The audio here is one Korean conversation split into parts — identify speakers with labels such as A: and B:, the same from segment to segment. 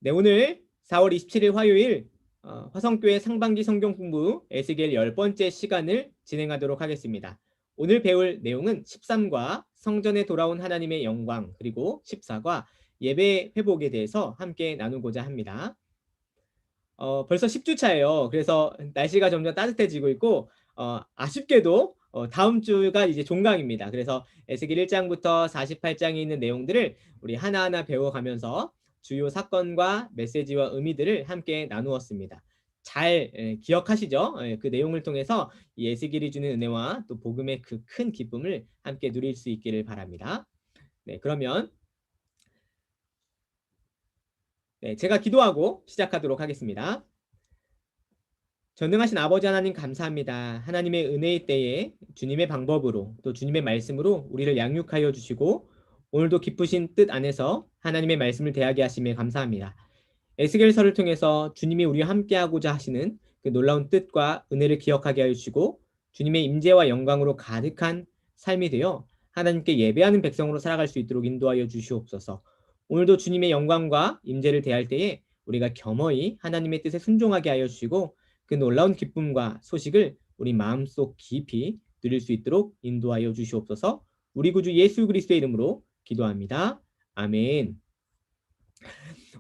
A: 네, 오늘 4월 27일 화요일 화성교회 상반기 성경 공부 에스겔 10번째 시간을 진행하도록 하겠습니다. 오늘 배울 내용은 13과 성전에 돌아온 하나님의 영광, 그리고 14과 예배 회복에 대해서 함께 나누고자 합니다. 벌써 10주차예요. 그래서 날씨가 점점 따뜻해지고 있고 아쉽게도 다음 주가 이제 종강입니다. 그래서 에스겔 1장부터 48장에 있는 내용들을 우리 하나하나 배워가면서 주요 사건과 메시지와 의미들을 함께 나누었습니다. 잘 기억하시죠? 그 내용을 통해서 이 에스겔이 주는 은혜와 또 복음의 그 큰 기쁨을 함께 누릴 수 있기를 바랍니다. 네, 그러면 제가 기도하고 시작하도록 하겠습니다. 전능하신 아버지 하나님 감사합니다. 하나님의 은혜의 때에 주님의 방법으로 또 주님의 말씀으로 우리를 양육하여 주시고 오늘도 기쁘신 뜻 안에서 하나님의 말씀을 대하게 하심에 감사합니다. 에스겔서를 통해서 주님이 우리와 함께하고자 하시는 그 놀라운 뜻과 은혜를 기억하게 하여 주시고 주님의 임재와 영광으로 가득한 삶이 되어 하나님께 예배하는 백성으로 살아갈 수 있도록 인도하여 주시옵소서. 오늘도 주님의 영광과 임재를 대할 때에 우리가 겸허히 하나님의 뜻에 순종하게 하여 주시고 그 놀라운 기쁨과 소식을 우리 마음속 깊이 누릴 수 있도록 인도하여 주시옵소서. 우리 구주 예수 그리스도의 이름으로 기도합니다. 아멘.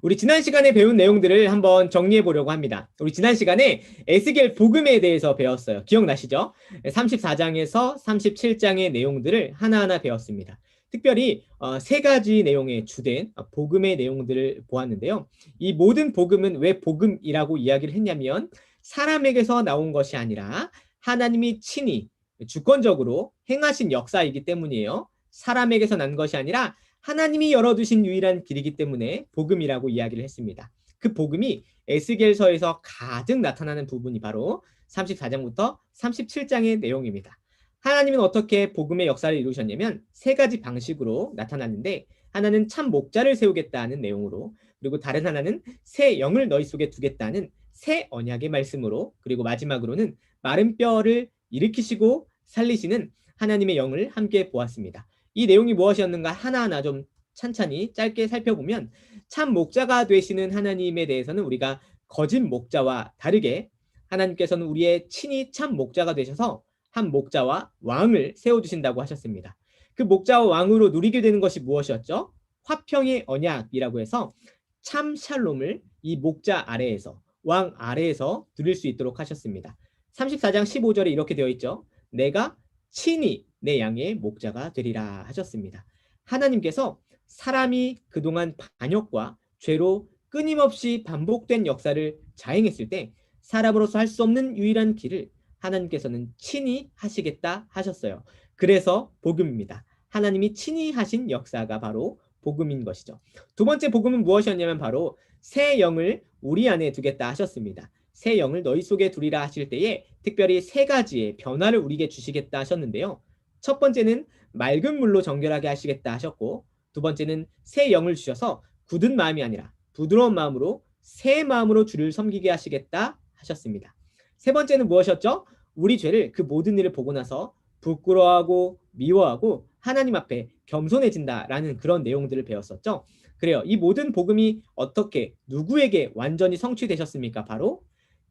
A: 우리 지난 시간에 배운 내용들을 한번 정리해 보려고 합니다. 우리 지난 시간에 에스겔 복음에 대해서 배웠어요. 기억나시죠? 34장에서 37장의 내용들을 하나하나 배웠습니다. 특별히 세 가지 내용에 주된 복음의 내용들을 보았는데요. 이 모든 복음은 왜 복음이라고 이야기를 했냐면 사람에게서 나온 것이 아니라 하나님이 친히 주권적으로 행하신 역사이기 때문이에요. 사람에게서 난 것이 아니라 하나님이 열어두신 유일한 길이기 때문에 복음이라고 이야기를 했습니다. 그 복음이 에스겔서에서 가득 나타나는 부분이 바로 34장부터 37장의 내용입니다. 하나님은 어떻게 복음의 역사를 이루셨냐면 세 가지 방식으로 나타났는데 하나는 참 목자를 세우겠다는 내용으로, 그리고 다른 하나는 새 영을 너희 속에 두겠다는 새 언약의 말씀으로, 그리고 마지막으로는 마른 뼈를 일으키시고 살리시는 하나님의 영을 함께 보았습니다. 이 내용이 무엇이었는가 하나하나 좀 찬찬히 짧게 살펴보면 참 목자가 되시는 하나님에 대해서는 우리가 거짓 목자와 다르게 하나님께서는 우리의 친히 참 목자가 되셔서 한 목자와 왕을 세워주신다고 하셨습니다. 그 목자와 왕으로 누리게 되는 것이 무엇이었죠? 화평의 언약이라고 해서 참 샬롬을 이 목자 아래에서, 왕 아래에서 누릴 수 있도록 하셨습니다. 34장 15절에 이렇게 되어 있죠. 내가 친히 내 양의 목자가 되리라 하셨습니다. 하나님께서 사람이 그동안 반역과 죄로 끊임없이 반복된 역사를 자행했을 때 사람으로서 할 수 없는 유일한 길을 하나님께서는 친히 하시겠다 하셨어요. 그래서 복음입니다. 하나님이 친히 하신 역사가 바로 복음인 것이죠. 두 번째 복음은 무엇이었냐면 바로 새 영을 우리 안에 두겠다 하셨습니다. 새 영을 너희 속에 두리라 하실 때에 특별히 세 가지의 변화를 우리에게 주시겠다 하셨는데요. 첫 번째는 맑은 물로 정결하게 하시겠다 하셨고, 두 번째는 새 영을 주셔서 굳은 마음이 아니라 부드러운 마음으로 새 마음으로 주를 섬기게 하시겠다 하셨습니다. 세 번째는 무엇이었죠? 우리 죄를, 그 모든 일을 보고 나서 부끄러워하고 미워하고 하나님 앞에 겸손해진다라는 그런 내용들을 배웠었죠. 그래요. 이 모든 복음이 어떻게 누구에게 완전히 성취되셨습니까? 바로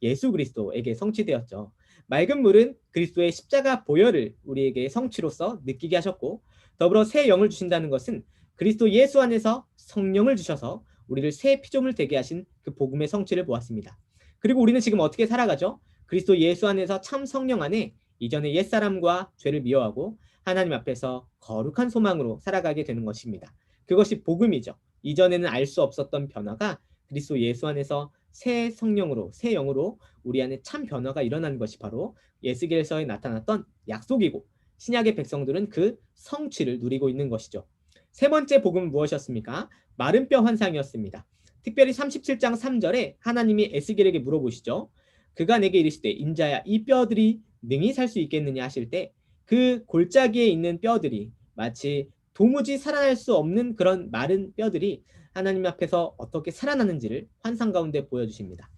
A: 예수 그리스도에게 성취되었죠. 맑은 물은 그리스도의 십자가 보혈을 우리에게 성취로서 느끼게 하셨고, 더불어 새 영을 주신다는 것은 그리스도 예수 안에서 성령을 주셔서 우리를 새 피조물 되게 하신 그 복음의 성취를 보았습니다. 그리고 우리는 지금 어떻게 살아가죠? 그리스도 예수 안에서 참 성령 안에 이전의 옛사람과 죄를 미워하고 하나님 앞에서 거룩한 소망으로 살아가게 되는 것입니다. 그것이 복음이죠. 이전에는 알 수 없었던 변화가 그리스도 예수 안에서 새 성령으로, 새 영으로 우리 안에 참 변화가 일어나는 것이 바로 에스겔서에 나타났던 약속이고, 신약의 백성들은 그 성취를 누리고 있는 것이죠. 세 번째 복음은 무엇이었습니까? 마른 뼈 환상이었습니다. 특별히 37장 3절에 하나님이 에스겔에게 물어보시죠. 그가 내게 이르시되 인자야 이 뼈들이 능히 살 수 있겠느냐 하실 때 그 골짜기에 있는 뼈들이 마치 도무지 살아날 수 없는 그런 마른 뼈들이 하나님 앞에서 어떻게 살아나는지를 환상 가운데 보여주십니다.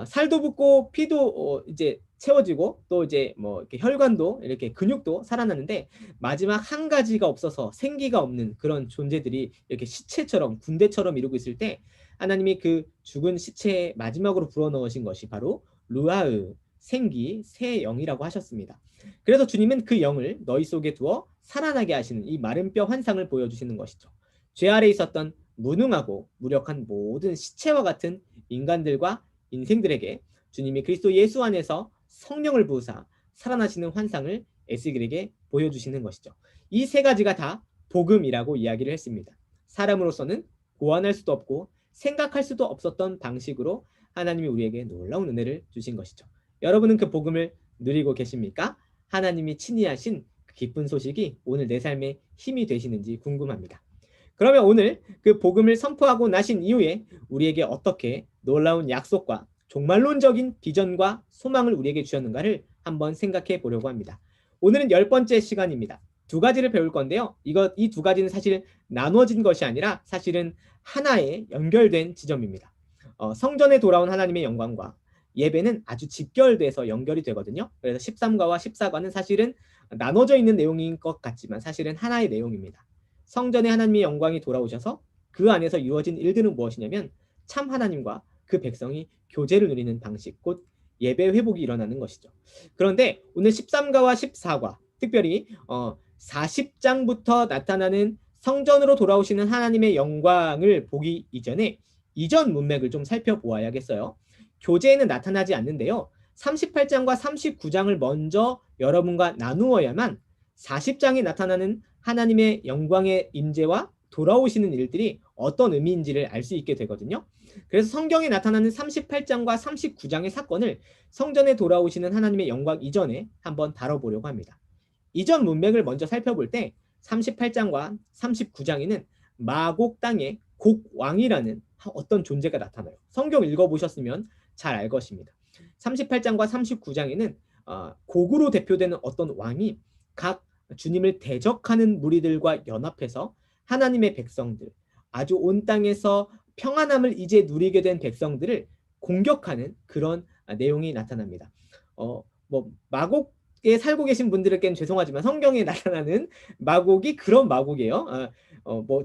A: 살도 붙고 피도 이제 채워지고 또 이제 뭐 이렇게 혈관도 이렇게 근육도 살아나는데 마지막 한 가지가 없어서 생기가 없는 그런 존재들이 이렇게 시체처럼 군대처럼 이루고 있을 때 하나님이 그 죽은 시체에 마지막으로 불어넣으신 것이 바로 루아흐 생기 새 영이라고 하셨습니다. 그래서 주님은 그 영을 너희 속에 두어 살아나게 하시는 이 마른 뼈 환상을 보여주시는 것이죠. 죄 아래 있었던 무능하고 무력한 모든 시체와 같은 인간들과 인생들에게 주님이 그리스도 예수 안에서 성령을 부으사 살아나시는 환상을 에스겔에게 보여주시는 것이죠. 이 세 가지가 다 복음이라고 이야기를 했습니다. 사람으로서는 고안할 수도 없고 생각할 수도 없었던 방식으로 하나님이 우리에게 놀라운 은혜를 주신 것이죠. 여러분은 그 복음을 누리고 계십니까? 하나님이 친히 하신 그 기쁜 소식이 오늘 내 삶에 힘이 되시는지 궁금합니다. 그러면 오늘 그 복음을 선포하고 나신 이후에 우리에게 어떻게 놀라운 약속과 종말론적인 비전과 소망을 우리에게 주셨는가를 한번 생각해 보려고 합니다. 오늘은 10번째 시간입니다. 두 가지를 배울 건데요. 이 두 가지는 사실 나눠진 것이 아니라 사실은 하나의 연결된 지점입니다. 성전에 돌아온 하나님의 영광과 예배는 아주 직결돼서 연결이 되거든요. 그래서 13과와 14과는 사실은 나눠져 있는 내용인 것 같지만 사실은 하나의 내용입니다. 성전에 하나님의 영광이 돌아오셔서 그 안에서 이루어진 일들은 무엇이냐면 참 하나님과 그 백성이 교제를 누리는 방식, 곧 예배 회복이 일어나는 것이죠. 그런데 오늘 13과와 14과, 특별히 40장부터 나타나는 성전으로 돌아오시는 하나님의 영광을 보기 이전에 이전 문맥을 좀 살펴보아야겠어요. 교재에는 나타나지 않는데요. 38장과 39장을 먼저 여러분과 나누어야만 40장에 나타나는 하나님의 영광의 임재와 돌아오시는 일들이 어떤 의미인지를 알 수 있게 되거든요. 그래서 성경에 나타나는 38장과 39장의 사건을 성전에 돌아오시는 하나님의 영광 이전에 한번 다뤄보려고 합니다. 이전 문맥을 먼저 살펴볼 때 38장과 39장에는 마곡 땅의 곡왕이라는 어떤 존재가 나타나요. 성경 읽어보셨으면 잘 알 것입니다. 38장과 39장에는 곡으로 대표되는 어떤 왕이 각 주님을 대적하는 무리들과 연합해서 하나님의 백성들, 아주 온 땅에서 평안함을 이제 누리게 된 백성들을 공격하는 그런 내용이 나타납니다. 마곡에 살고 계신 분들에게는 죄송하지만 성경에 나타나는 마곡이 그런 마곡이에요.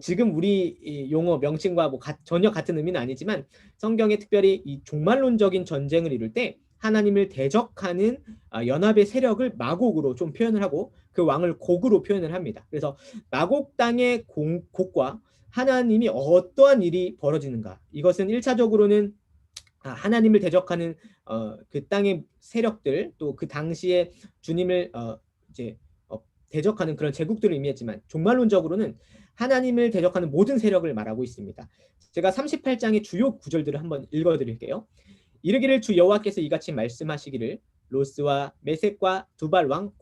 A: 지금 우리 용어 명칭과 전혀 같은 의미는 아니지만 성경에 특별히 이 종말론적인 전쟁을 이룰 때 하나님을 대적하는 연합의 세력을 마곡으로 좀 표현을 하고 그 왕을 곡으로 표현을 합니다. 그래서 마곡 땅의 곡과 하나님이 어떠한 일이 벌어지는가? 이것은 1차적으로는 하나님을 대적하는 그 땅의 세력들, 또 그 당시에 주님을 이제 대적하는 그런 제국들을 의미했지만 종말론적으로는 하나님을 대적하는 모든 세력을 말하고 있습니다. 제가 38장의 주요 구절들을 한번 읽어드릴게요. 이르기를 주 여호와께서 이같이 말씀하시기를 로스와 메섹과 두발 왕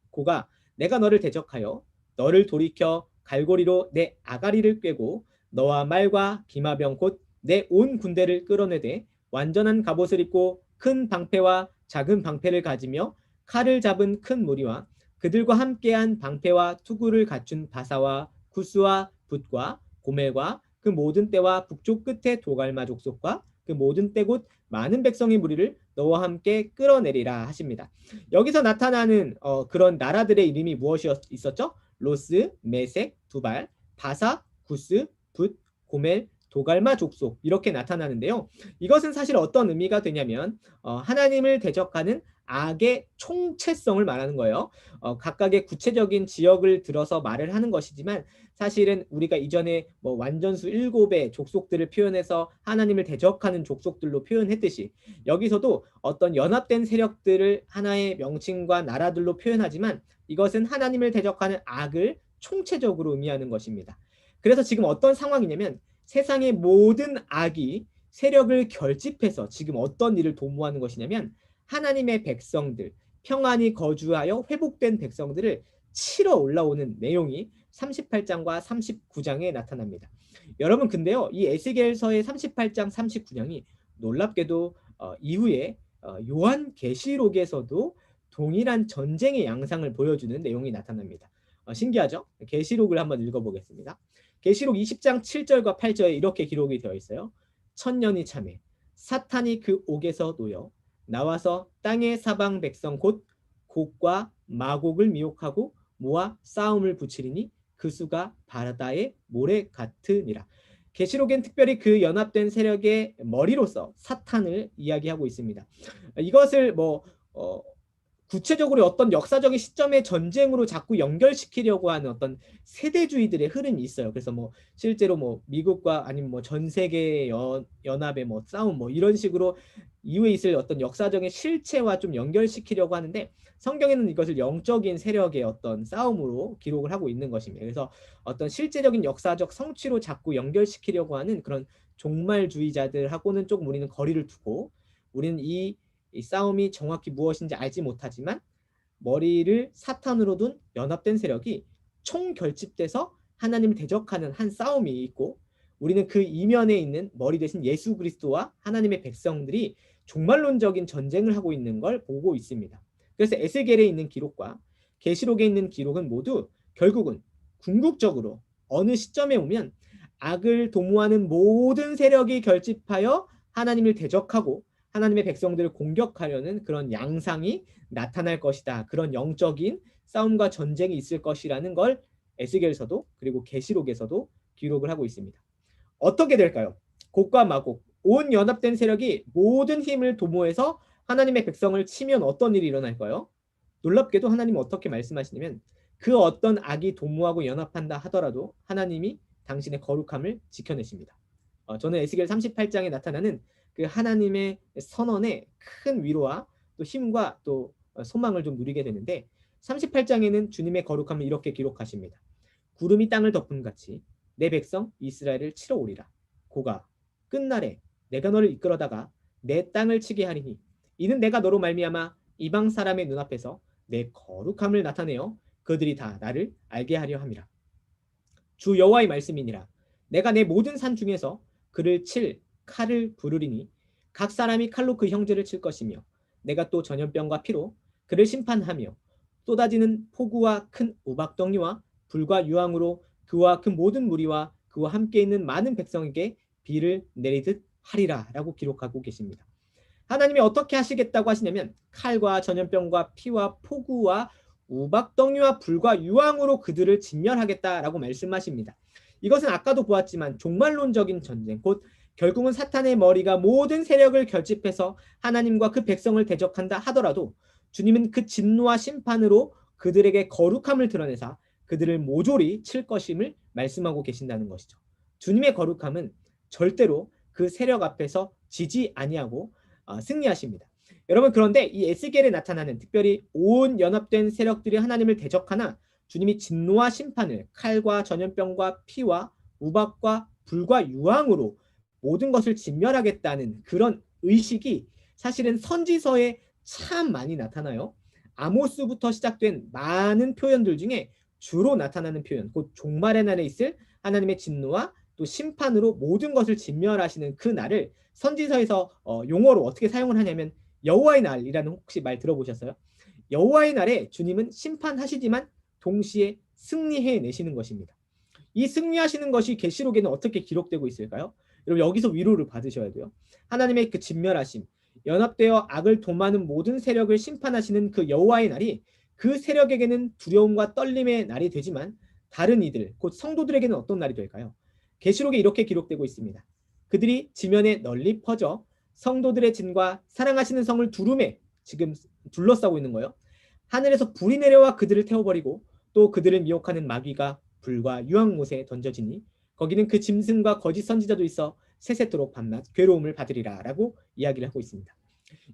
A: 고가 내가 너를 대적하여 너를 돌이켜 갈고리로 내 아가리를 꿰고 너와 말과 기마병 곧 내 온 군대를 끌어내되 완전한 갑옷을 입고 큰 방패와 작은 방패를 가지며 칼을 잡은 큰 무리와 그들과 함께한 방패와 투구를 갖춘 바사와 구스와 붓과 고멜과 그 모든 떼와 북쪽 끝에 도갈마 족속과 그 모든 떼 곧 많은 백성의 무리를 너와 함께 끌어내리라 하십니다. 여기서 나타나는 그런 나라들의 이름이 무엇이 있었죠? 로스, 메색, 두발, 바사, 구스, 붓, 고멜, 도갈마 족속 이렇게 나타나는데요. 이것은 사실 어떤 의미가 되냐면 하나님을 대적하는 악의 총체성을 말하는 거예요. 각각의 구체적인 지역을 들어서 말을 하는 것이지만 사실은 우리가 이전에 완전수 7의 족속들을 표현해서 하나님을 대적하는 족속들로 표현했듯이 여기서도 어떤 연합된 세력들을 하나의 명칭과 나라들로 표현하지만 이것은 하나님을 대적하는 악을 총체적으로 의미하는 것입니다. 그래서 지금 어떤 상황이냐면 세상의 모든 악이 세력을 결집해서 지금 어떤 일을 도모하는 것이냐면 하나님의 백성들, 평안히 거주하여 회복된 백성들을 치러 올라오는 내용이 38장과 39장에 나타납니다. 여러분 근데요. 이 에스겔서의 38장, 39장이 놀랍게도 이후에 요한계시록에서도 동일한 전쟁의 양상을 보여주는 내용이 나타납니다. 신기하죠? 계시록을 한번 읽어보겠습니다. 계시록 20장 7절과 8절에 이렇게 기록이 되어 있어요. 천년이 참해 사탄이 그 옥에서 놓여 나와서 땅의 사방 백성 곧 곡과 마곡을 미혹하고 모아 싸움을 붙이리니 그 수가 바다의 모래 같으니라. 계시록엔 특별히 그 연합된 세력의 머리로서 사탄을 이야기하고 있습니다. 이것을 구체적으로 어떤 역사적인 시점의 전쟁으로 자꾸 연결시키려고 하는 어떤 세대주의들의 흐름이 있어요. 그래서 실제로 미국과 아니면 전 세계 연합의 싸움 이런 식으로 이후에 있을 어떤 역사적인 실체와 좀 연결시키려고 하는데, 성경에는 이것을 영적인 세력의 어떤 싸움으로 기록을 하고 있는 것입니다. 그래서 어떤 실제적인 역사적 성취로 자꾸 연결시키려고 하는 그런 종말주의자들하고는 조금 우리는 거리를 두고, 우리는 이 싸움이 정확히 무엇인지 알지 못하지만 머리를 사탄으로 둔 연합된 세력이 총결집돼서 하나님을 대적하는 한 싸움이 있고, 우리는 그 이면에 있는 머리 대신 예수 그리스도와 하나님의 백성들이 종말론적인 전쟁을 하고 있는 걸 보고 있습니다. 그래서 에스겔에 있는 기록과 계시록에 있는 기록은 모두 결국은 궁극적으로 어느 시점에 오면 악을 도모하는 모든 세력이 결집하여 하나님을 대적하고 하나님의 백성들을 공격하려는 그런 양상이 나타날 것이다. 그런 영적인 싸움과 전쟁이 있을 것이라는 걸 에스겔서도 그리고 계시록에서도 기록을 하고 있습니다. 어떻게 될까요? 곡과 마곡, 온 연합된 세력이 모든 힘을 도모해서 하나님의 백성을 치면 어떤 일이 일어날까요? 놀랍게도 하나님은 어떻게 말씀하시냐면, 그 어떤 악이 도모하고 연합한다 하더라도 하나님이 당신의 거룩함을 지켜내십니다. 저는 에스겔 38장에 나타나는 그 하나님의 선언에 큰 위로와 또 힘과 또 소망을 좀 누리게 되는데, 38장에는 주님의 거룩함을 이렇게 기록하십니다. 구름이 땅을 덮은 같이 내 백성 이스라엘을 치러 오리라. 고가 끝날에 내가 너를 이끌어다가 내 땅을 치게 하리니 이는 내가 너로 말미암아 이방 사람의 눈앞에서 내 거룩함을 나타내어 그들이 다 나를 알게 하려 함이라. 주 여호와의 말씀이니라. 내가 내 모든 산 중에서 그를 칠 칼을 부르리니 각 사람이 칼로 그 형제를 칠 것이며 내가 또 전염병과 피로 그를 심판하며 쏟아지는 폭우와 큰 우박덩이와 불과 유황으로 그와 그 모든 무리와 그와 함께 있는 많은 백성에게 비를 내리듯 하리라 라고 기록하고 계십니다. 하나님이 어떻게 하시겠다고 하시냐면 칼과 전염병과 피와 폭우와 우박덩이와 불과 유황으로 그들을 진멸하겠다라고 말씀하십니다. 이것은 아까도 보았지만 종말론적인 전쟁, 곧 결국은 사탄의 머리가 모든 세력을 결집해서 하나님과 그 백성을 대적한다 하더라도 주님은 그 진노와 심판으로 그들에게 거룩함을 드러내사 그들을 모조리 칠 것임을 말씀하고 계신다는 것이죠. 주님의 거룩함은 절대로 그 세력 앞에서 지지 아니하고 승리하십니다. 여러분, 그런데 이 에스겔에 나타나는 특별히 온 연합된 세력들이 하나님을 대적하나 주님이 진노와 심판을 칼과 전염병과 피와 우박과 불과 유황으로 모든 것을 진멸하겠다는 그런 의식이 사실은 선지서에 참 많이 나타나요. 아모스부터 시작된 많은 표현들 중에 주로 나타나는 표현, 곧 종말의 날에 있을 하나님의 진노와 또 심판으로 모든 것을 진멸하시는 그 날을 선지서에서 용어로 어떻게 사용을 하냐면 여호와의 날이라는, 혹시 말 들어보셨어요? 여호와의 날에 주님은 심판하시지만 동시에 승리해 내시는 것입니다. 이 승리하시는 것이 계시록에는 어떻게 기록되고 있을까요? 여러분, 여기서 위로를 받으셔야 돼요. 하나님의 그 진멸하심, 연합되어 악을 도마는 모든 세력을 심판하시는 그 여호와의 날이 그 세력에게는 두려움과 떨림의 날이 되지만 다른 이들, 곧 성도들에게는 어떤 날이 될까요? 계시록에 이렇게 기록되고 있습니다. 그들이 지면에 널리 퍼져 성도들의 진과 사랑하시는 성을 두루매, 지금 둘러싸고 있는 거예요. 하늘에서 불이 내려와 그들을 태워버리고 또 그들을 미혹하는 마귀가 불과 유황못에 던져지니 거기는 그 짐승과 거짓 선지자도 있어 세세토록 밤낮 괴로움을 받으리라 라고 이야기를 하고 있습니다.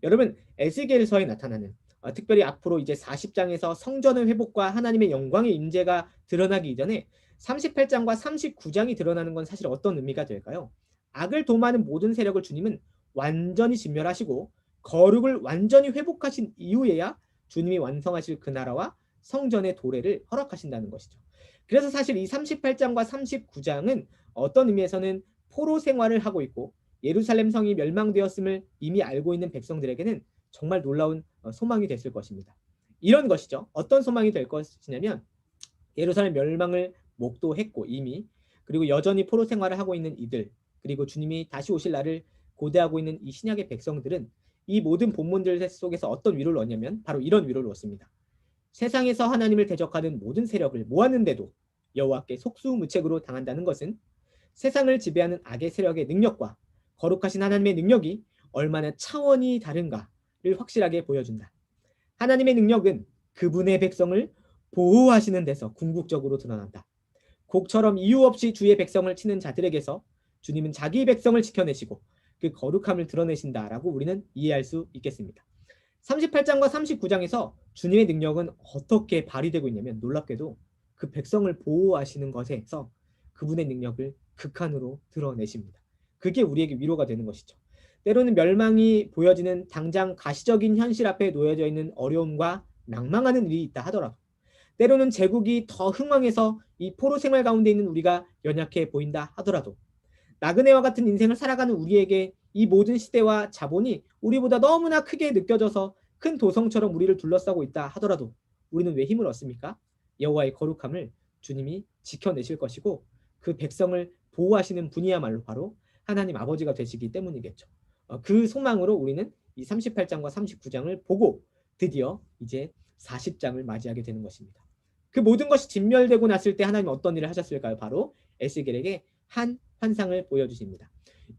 A: 여러분, 에스겔서에 나타나는 특별히 앞으로 이제 40장에서 성전의 회복과 하나님의 영광의 임재가 드러나기 이전에 38장과 39장이 드러나는 건 사실 어떤 의미가 될까요? 악을 도모하는 모든 세력을 주님은 완전히 진멸하시고 거룩을 완전히 회복하신 이후에야 주님이 완성하실 그 나라와 성전의 도래를 허락하신다는 것이죠. 그래서 사실 이 38장과 39장은 어떤 의미에서는 포로 생활을 하고 있고 예루살렘 성이 멸망되었음을 이미 알고 있는 백성들에게는 정말 놀라운 소망이 됐을 것입니다. 이런 것이죠. 어떤 소망이 될 것이냐면 예루살렘 멸망을 목도했고 이미, 그리고 여전히 포로 생활을 하고 있는 이들, 그리고 주님이 다시 오실 날을 고대하고 있는 이 신약의 백성들은 이 모든 본문들 속에서 어떤 위로를 얻냐면 바로 이런 위로를 얻습니다. 세상에서 하나님을 대적하는 모든 세력을 모았는데도 여호와께 속수무책으로 당한다는 것은 세상을 지배하는 악의 세력의 능력과 거룩하신 하나님의 능력이 얼마나 차원이 다른가를 확실하게 보여준다. 하나님의 능력은 그분의 백성을 보호하시는 데서 궁극적으로 드러난다. 곡처럼 이유 없이 주의 백성을 치는 자들에게서 주님은 자기 백성을 지켜내시고 그 거룩함을 드러내신다라고 우리는 이해할 수 있겠습니다. 38장과 39장에서 주님의 능력은 어떻게 발휘되고 있냐면 놀랍게도 그 백성을 보호하시는 것에서 그분의 능력을 극한으로 드러내십니다. 그게 우리에게 위로가 되는 것이죠. 때로는 멸망이 보여지는 당장 가시적인 현실 앞에 놓여져 있는 어려움과 낭망하는 일이 있다 하더라도 때로는 제국이 더 흥왕해서 이 포로 생활 가운데 있는 우리가 연약해 보인다 하더라도 나그네와 같은 인생을 살아가는 우리에게 이 모든 시대와 자본이 우리보다 너무나 크게 느껴져서 큰 도성처럼 우리를 둘러싸고 있다 하더라도 우리는 왜 힘을 얻습니까? 여호와의 거룩함을 주님이 지켜내실 것이고 그 백성을 보호하시는 분이야말로 바로 하나님 아버지가 되시기 때문이겠죠. 그 소망으로 우리는 이 38장과 39장을 보고 드디어 이제 40장을 맞이하게 되는 것입니다. 그 모든 것이 진멸되고 났을 때 하나님 어떤 일을 하셨을까요? 바로 에스겔에게 한 환상을 보여주십니다.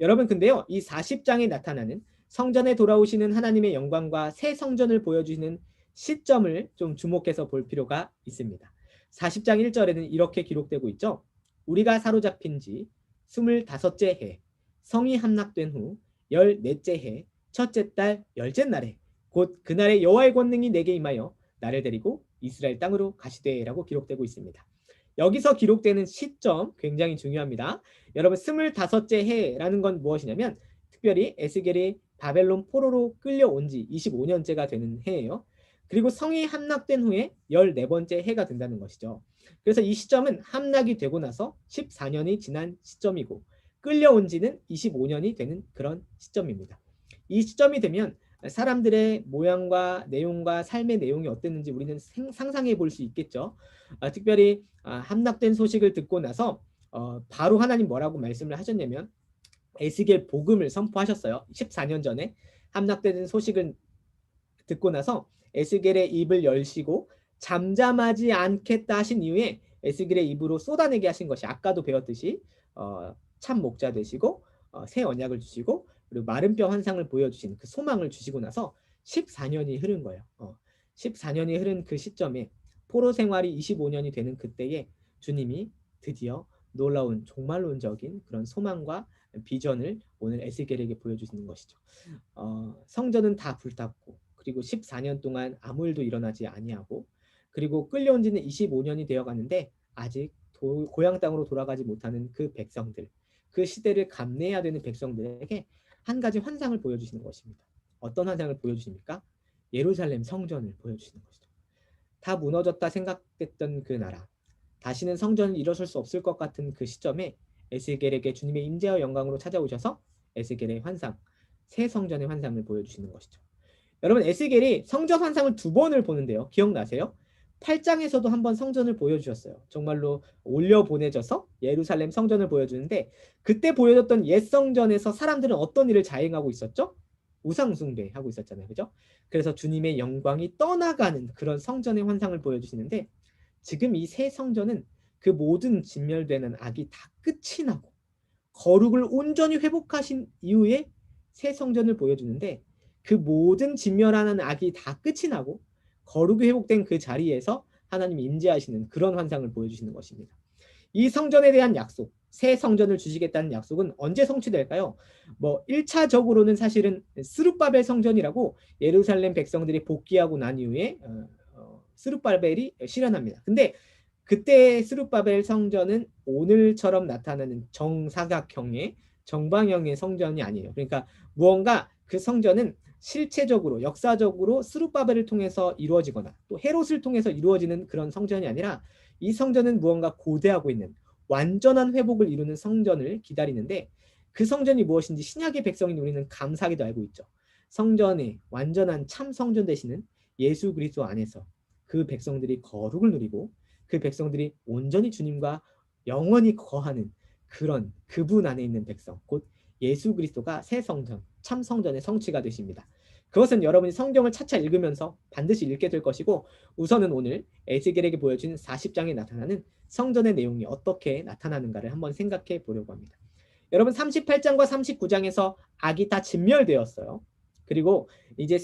A: 여러분 근데요, 이 40장에 나타나는 성전에 돌아오시는 하나님의 영광과 새 성전을 보여주시는 시점을 좀 주목해서 볼 필요가 있습니다. 40장 1절에는 이렇게 기록되고 있죠. 우리가 사로잡힌 지 25째 해 성이 함락된 후 14째 해 첫째 달 10째 날에 곧 그날의 여호와의 권능이 내게 임하여 나를 데리고 이스라엘 땅으로 가시되라고 기록되고 있습니다. 여기서 기록되는 시점 굉장히 중요합니다. 여러분 25째 해라는 건 무엇이냐면 특별히 에스겔이 바벨론 포로로 끌려온 지 25년째가 되는 해예요. 그리고 성이 함락된 후에 14번째 해가 된다는 것이죠. 그래서 이 시점은 함락이 되고 나서 14년이 지난 시점이고 끌려온 지는 25년이 되는 그런 시점입니다. 이 시점이 되면 사람들의 모양과 내용과 삶의 내용이 어땠는지 우리는 상상해 볼 수 있겠죠. 특별히 함락된 소식을 듣고 나서 바로 하나님 뭐라고 말씀을 하셨냐면 에스겔 복음을 선포하셨어요. 14년 전에 함락된 소식을 듣고 나서 에스겔의 입을 열시고 잠잠하지 않겠다 하신 이후에 에스겔의 입으로 쏟아내게 하신 것이 아까도 배웠듯이 참 목자 되시고 새 언약을 주시고 그리고 마른 뼈 환상을 보여주신 그 소망을 주시고 나서 14년이 흐른 거예요. 14년이 흐른 그 시점에 포로 생활이 25년이 되는 그때에 주님이 드디어 놀라운 종말론적인 그런 소망과 비전을 오늘 에스겔에게 보여주시는 것이죠. 성전은 다 불탔고 그리고 14년 동안 아무 일도 일어나지 아니하고 그리고 끌려온 지는 25년이 되어 가는데 아직 고향 땅으로 돌아가지 못하는 그 백성들, 그 시대를 감내해야 되는 백성들에게 한 가지 환상을 보여주시는 것입니다. 어떤 환상을 보여주십니까? 예루살렘 성전을 보여주시는 것이죠. 다 무너졌다 생각됐던 그 나라, 다시는 성전을 일어설 수 없을 것 같은 그 시점에 에스겔에게 주님의 임재와 영광으로 찾아오셔서 에스겔의 환상, 새 성전의 환상을 보여주시는 것이죠. 여러분 에스겔이 성전 환상을 2번을 보는데요. 기억나세요? 8장에서도 한번 성전을 보여주셨어요. 정말로 올려보내져서 예루살렘 성전을 보여주는데 그때 보여줬던 옛 성전에서 사람들은 어떤 일을 자행하고 있었죠? 우상 숭배하고 있었잖아요. 그죠? 그래서 주님의 영광이 떠나가는 그런 성전의 환상을 보여주시는데 지금 이 새 성전은 그 모든 진멸되는 악이 다 끝이 나고 거룩을 온전히 회복하신 이후에 새 성전을 보여주는데 그 모든 진멸하는 악이 다 끝이 나고 거룩이 회복된 그 자리에서 하나님이 임재하시는 그런 환상을 보여주시는 것입니다. 이 성전에 대한 약속, 새 성전을 주시겠다는 약속은 언제 성취될까요? 1차적으로는 사실은 스룹바벨 성전이라고 예루살렘 백성들이 복귀하고 난 이후에 스룹바벨이 실현합니다. 근데 그때 스룹바벨 성전은 오늘처럼 나타나는 정사각형의 정방형의 성전이 아니에요. 그러니까 무언가 그 성전은 실체적으로 역사적으로 스룹바벨을 통해서 이루어지거나 또 헤롯을 통해서 이루어지는 그런 성전이 아니라 이 성전은 무언가 고대하고 있는 완전한 회복을 이루는 성전을 기다리는데 그 성전이 무엇인지 신약의 백성인 우리는 감사하게도 알고 있죠. 성전의 완전한 참 성전 되시는 예수 그리스도 안에서 그 백성들이 거룩을 누리고 그 백성들이 온전히 주님과 영원히 거하는 그런 그분 안에 있는 백성 곧 예수 그리스도가 새 성전 참 성전의 성취가 되십니다. 그것은 여러분이 성경을 차차 읽으면서 반드시 읽게 될 것이고, 우선은 오늘 에스겔에게 보여준 40장에 나타나는 성전의 내용이 어떻게 나타나는가를 한번 생각해 보려고 합니다. 여러분, 38장과 39장에서 악이 다 진멸되었어요. 그리고 이제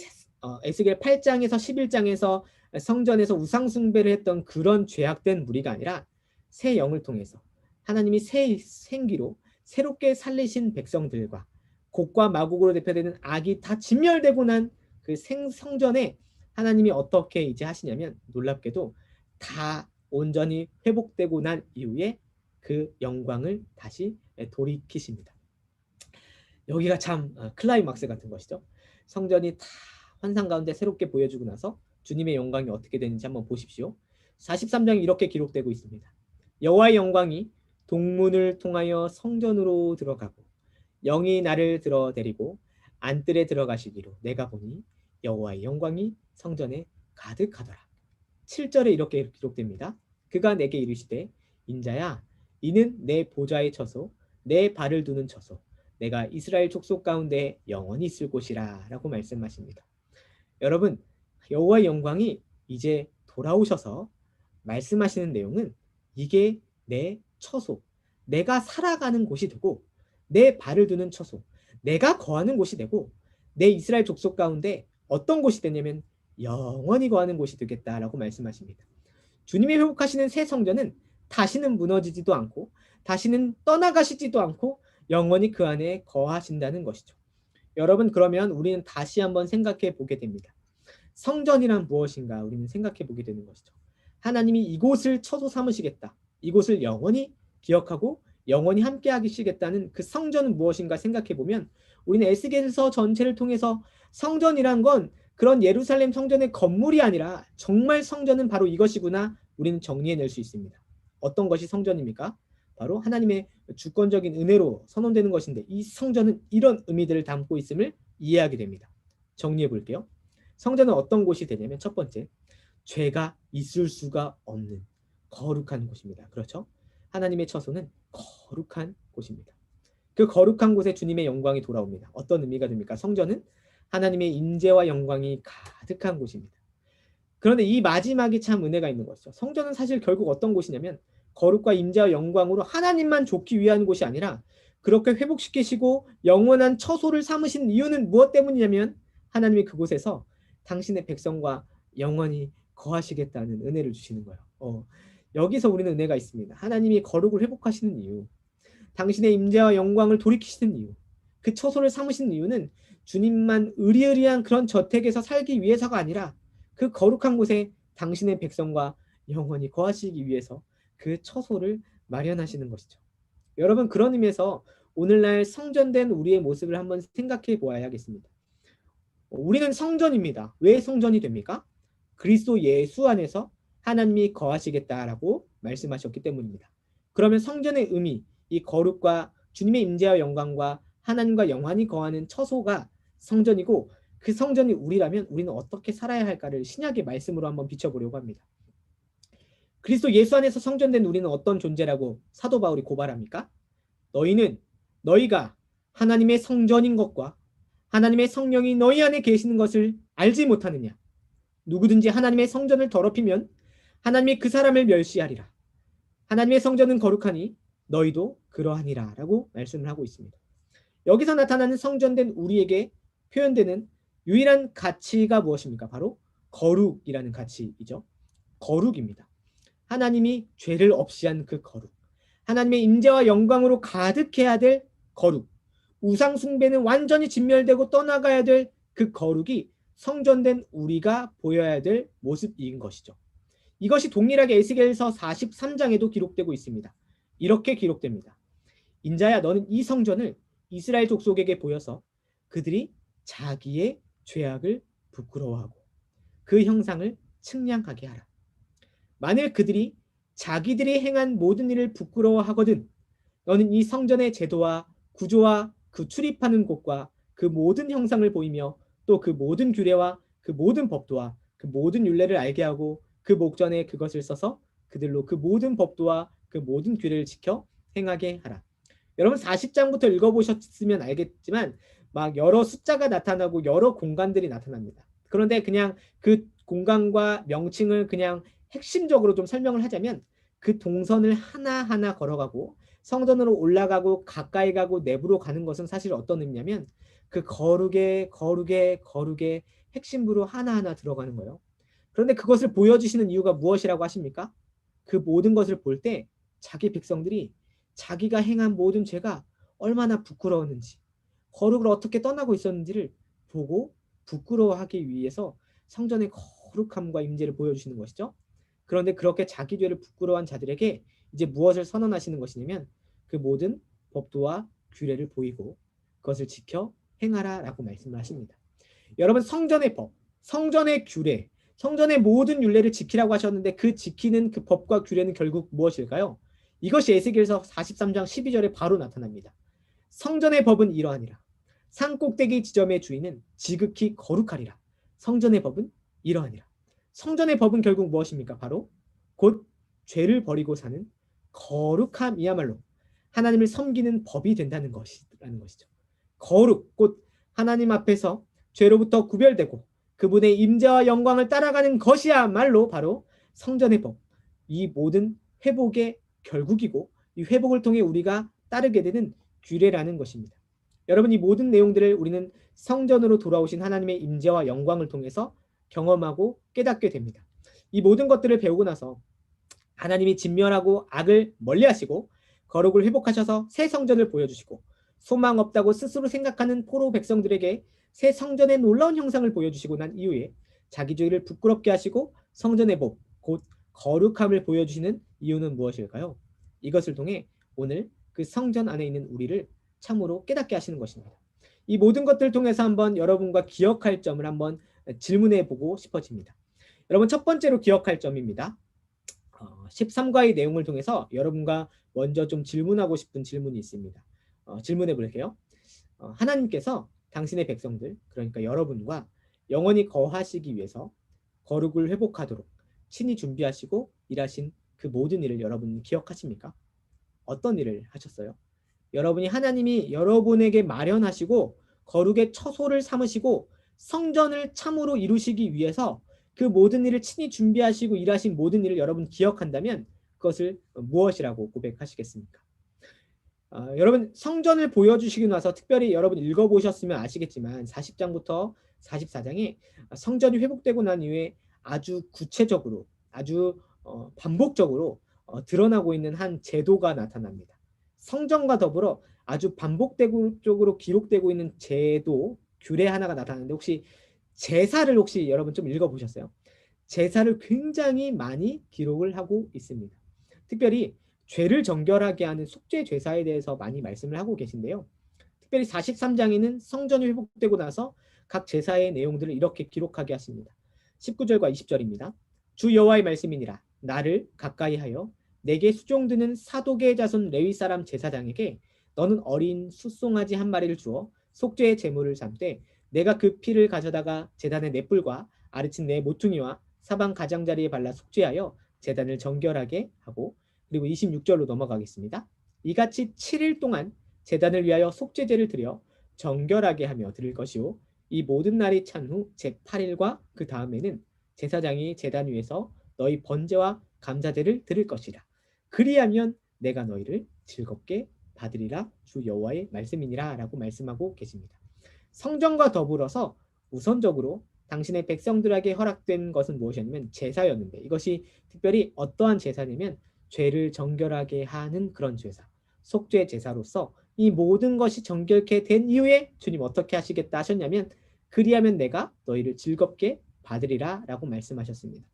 A: 에스겔 8장에서 11장에서 성전에서 우상 숭배를 했던 그런 죄악된 무리가 아니라 새 영을 통해서 하나님이 새 생기로 새롭게 살리신 백성들과 곡과 마곡으로 대표되는 악이 다 진멸되고 난 그 성전에 하나님이 어떻게 이제 하시냐면, 놀랍게도 다 온전히 회복되고 난 이후에 그 영광을 다시 돌이키십니다. 여기가 참 클라이막스 같은 것이죠. 성전이 다 환상 가운데 새롭게 보여주고 나서 주님의 영광이 어떻게 되는지 한번 보십시오. 43장이 이렇게 기록되고 있습니다. 여호와의 영광이 동문을 통하여 성전으로 들어가고 영이 나를 들어데리고 안뜰에 들어가시기로 내가 보니 여호와의 영광이 성전에 가득하더라. 7절에 이렇게 기록됩니다. 그가 내게 이르시되 인자야, 이는 내 보좌의 처소, 내 발을 두는 처소, 내가 이스라엘 족속 가운데 영원히 있을 곳이라 라고 말씀하십니다. 여러분, 여호와의 영광이 이제 돌아오셔서 말씀하시는 내용은 이게 내 처소, 내가 살아가는 곳이 되고 내 발을 두는 처소, 내가 거하는 곳이 되고 내 이스라엘 족속 가운데 어떤 곳이 되냐면 영원히 거하는 곳이 되겠다라고 말씀하십니다. 주님이 회복하시는 새 성전은 다시는 무너지지도 않고 다시는 떠나가시지도 않고 영원히 그 안에 거하신다는 것이죠. 여러분, 그러면 우리는 다시 한번 생각해 보게 됩니다. 성전이란 무엇인가 우리는 생각해 보게 되는 것이죠. 하나님이 이곳을 처소 삼으시겠다, 이곳을 영원히 기억하고 영원히 함께 하시겠다는 그 성전은 무엇인가 생각해 보면, 우리는 에스겔서 전체를 통해서 성전이란 건 그런 예루살렘 성전의 건물이 아니라 정말 성전은 바로 이것이구나 우리는 정리해낼 수 있습니다. 어떤 것이 성전입니까? 바로 하나님의 주권적인 은혜로 선언되는 것인데, 이 성전은 이런 의미들을 담고 있음을 이해하게 됩니다. 정리해 볼게요. 성전은 어떤 곳이 되냐면, 첫 번째, 죄가 있을 수가 없는 거룩한 곳입니다. 그렇죠? 하나님의 처소는 거룩한 곳입니다. 그 거룩한 곳에 주님의 영광이 돌아옵니다. 어떤 의미가 됩니까? 성전은 하나님의 임재와 영광이 가득한 곳입니다. 그런데 이 마지막이 참 은혜가 있는 것이죠. 성전은 사실 결국 어떤 곳이냐면 거룩과 임재와 영광으로 하나님만 좋기 위한 곳이 아니라 그렇게 회복시키시고 영원한 처소를 삼으신 이유는 무엇 때문이냐면 하나님이 그곳에서 당신의 백성과 영원히 거하시겠다는 은혜를 주시는 거예요. 여기서 우리는 은혜가 있습니다. 하나님이 거룩을 회복하시는 이유, 당신의 임재와 영광을 돌이키시는 이유, 그 처소를 삼으시는 이유는 주님만 의리의리한 그런 저택에서 살기 위해서가 아니라 그 거룩한 곳에 당신의 백성과 영원히 거하시기 위해서 그 처소를 마련하시는 것이죠. 여러분, 그런 의미에서 오늘날 성전된 우리의 모습을 한번 생각해 보아야겠습니다. 우리는 성전입니다. 왜 성전이 됩니까? 그리스도 예수 안에서 하나님이 거하시겠다라고 말씀하셨기 때문입니다. 그러면 성전의 의미, 이 거룩과 주님의 임재와 영광과 하나님과 영원히 거하는 처소가 성전이고, 그 성전이 우리라면 우리는 어떻게 살아야 할까를 신약의 말씀으로 한번 비춰보려고 합니다. 그리스도 예수 안에서 성전된 우리는 어떤 존재라고 사도 바울이 고발합니까? 너희가 하나님의 성전인 것과 하나님의 성령이 너희 안에 계시는 것을 알지 못하느냐? 누구든지 하나님의 성전을 더럽히면 하나님이 그 사람을 멸시하리라. 하나님의 성전은 거룩하니 너희도 그러하니라 라고 말씀을 하고 있습니다. 여기서 나타나는 성전된 우리에게 표현되는 유일한 가치가 무엇입니까? 바로 거룩이라는 가치이죠. 거룩입니다. 하나님이 죄를 없이 한 그 거룩, 하나님의 임재와 영광으로 가득해야 될 거룩, 우상 숭배는 완전히 진멸되고 떠나가야 될 그 거룩이 성전된 우리가 보여야 될 모습인 것이죠. 이것이 동일하게 에스겔서 43장에도 기록되고 있습니다. 이렇게 기록됩니다. 인자야, 너는 이 성전을 이스라엘 족속에게 보여서 그들이 자기의 죄악을 부끄러워하고 그 형상을 측량하게 하라. 만일 그들이 자기들이 행한 모든 일을 부끄러워하거든 너는 이 성전의 제도와 구조와 그 출입하는 곳과 그 모든 형상을 보이며 또 그 모든 규례와 그 모든 법도와 그 모든 율례를 알게 하고 그 목전에 그것을 써서 그들로 그 모든 법도와 그 모든 규례를 지켜 행하게 하라. 여러분, 40장부터 읽어보셨으면 알겠지만 막 여러 숫자가 나타나고 여러 공간들이 나타납니다. 그런데 그냥 그 공간과 명칭을 그냥 핵심적으로 좀 설명을 하자면 그 동선을 하나하나 걸어가고 성전으로 올라가고 가까이 가고 내부로 가는 것은 사실 어떤 의미냐면 그 거룩의 핵심부로 하나하나 들어가는 거예요. 그런데 그것을 보여주시는 이유가 무엇이라고 하십니까? 그 모든 것을 볼 때 자기 백성들이 자기가 행한 모든 죄가 얼마나 부끄러웠는지 거룩을 어떻게 떠나고 있었는지를 보고 부끄러워하기 위해서 성전의 거룩함과 임재를 보여주시는 것이죠. 그런데 그렇게 자기 죄를 부끄러워한 자들에게 이제 무엇을 선언하시는 것이냐면 그 모든 법도와 규례를 보이고 그것을 지켜 행하라라고 말씀을 하십니다. 여러분 성전의 법, 성전의 규례, 성전의 모든 율례를 지키라고 하셨는데 그 지키는 그 법과 규례는 결국 무엇일까요? 이것이 에스겔서 43장 12절에 바로 나타납니다. 성전의 법은 이러하니라. 산 꼭대기 지점의 주인은 지극히 거룩하리라. 성전의 법은 이러하니라. 성전의 법은 결국 무엇입니까? 바로 곧 죄를 버리고 사는 거룩함이야말로 하나님을 섬기는 법이 된다는 것이라는 것이죠. 거룩, 곧 하나님 앞에서 죄로부터 구별되고 그분의 임재와 영광을 따라가는 것이야말로 바로 성전의 법. 이 모든 회복의 결국이고 이 회복을 통해 우리가 따르게 되는 규례라는 것입니다. 여러분 이 모든 내용들을 우리는 성전으로 돌아오신 하나님의 임재와 영광을 통해서 경험하고 깨닫게 됩니다. 이 모든 것들을 배우고 나서 하나님이 진멸하고 악을 멀리하시고 거룩을 회복하셔서 새 성전을 보여주시고 소망 없다고 스스로 생각하는 포로 백성들에게 새 성전의 놀라운 형상을 보여주시고 난 이후에 자기주의를 부끄럽게 하시고 성전의 법, 곧 거룩함을 보여주시는 이유는 무엇일까요? 이것을 통해 오늘 그 성전 안에 있는 우리를 참으로 깨닫게 하시는 것입니다. 이 모든 것들을 통해서 한번 여러분과 기억할 점을 한번 질문해 보고 싶어집니다. 여러분 첫 번째로 기억할 점입니다. 13과의 내용을 통해서 여러분과 먼저 좀 질문하고 싶은 질문이 있습니다. 질문해 볼게요. 하나님께서 당신의 백성들, 그러니까 여러분과 영원히 거하시기 위해서 거룩을 회복하도록 친히 준비하시고 일하신 그 모든 일을 여러분 기억하십니까? 어떤 일을 하셨어요? 여러분이 하나님이 여러분에게 마련하시고 거룩의 처소를 삼으시고 성전을 참으로 이루시기 위해서 그 모든 일을 친히 준비하시고 일하신 모든 일을 여러분 기억한다면 그것을 무엇이라고 고백하시겠습니까? 여러분 성전을 보여주시고 나서 특별히 여러분 읽어보셨으면 아시겠지만 40장부터 44장에 성전이 회복되고 난 이후에 아주 구체적으로 아주 반복적으로 드러나고 있는 한 제도가 나타납니다. 성전과 더불어 아주 반복적으로 기록되고 있는 제도, 규례 하나가 나타나는데 혹시 제사를 혹시 여러분 좀 읽어보셨어요? 제사를 굉장히 많이 기록을 하고 있습니다. 특별히 죄를 정결하게 하는 속죄 제사에 대해서 많이 말씀을 하고 계신데요. 특별히 43장에는 성전이 회복되고 나서 각 제사의 내용들을 이렇게 기록하게 하십니다. 19절과 20절입니다. 주 여호와의 말씀이니라. 나를 가까이하여 내게 수종드는 사독의 자손 레위 사람 제사장에게 너는 어린 숫송아지 한 마리를 주어 속죄의 제물을 삼되 내가 그 피를 가져다가 제단의 넷불과 아래친 내 모퉁이와 사방 가장자리에 발라 속죄하여 제단을 정결하게 하고 그리고 26절로 넘어가겠습니다. 이같이 7일 동안 제단을 위하여 속죄제를 드려 정결하게 하며 드릴 것이요 이 모든 날이 찬 후 제8일과 그 다음에는 제사장이 제단 위에서 너희 번제와 감사제를 드릴 것이라. 그리하면 내가 너희를 즐겁게 받으리라 주 여호와의 말씀이니라 라고 말씀하고 계십니다. 성전과 더불어서 우선적으로 당신의 백성들에게 허락된 것은 무엇이었냐면 제사였는데 이것이 특별히 어떠한 제사냐면 죄를 정결하게 하는 그런 제사, 속죄 제사로서 이 모든 것이 정결케 된 이후에 주님 어떻게 하시겠다 하셨냐면 그리하면 내가 너희를 즐겁게 받으리라 라고 말씀하셨습니다.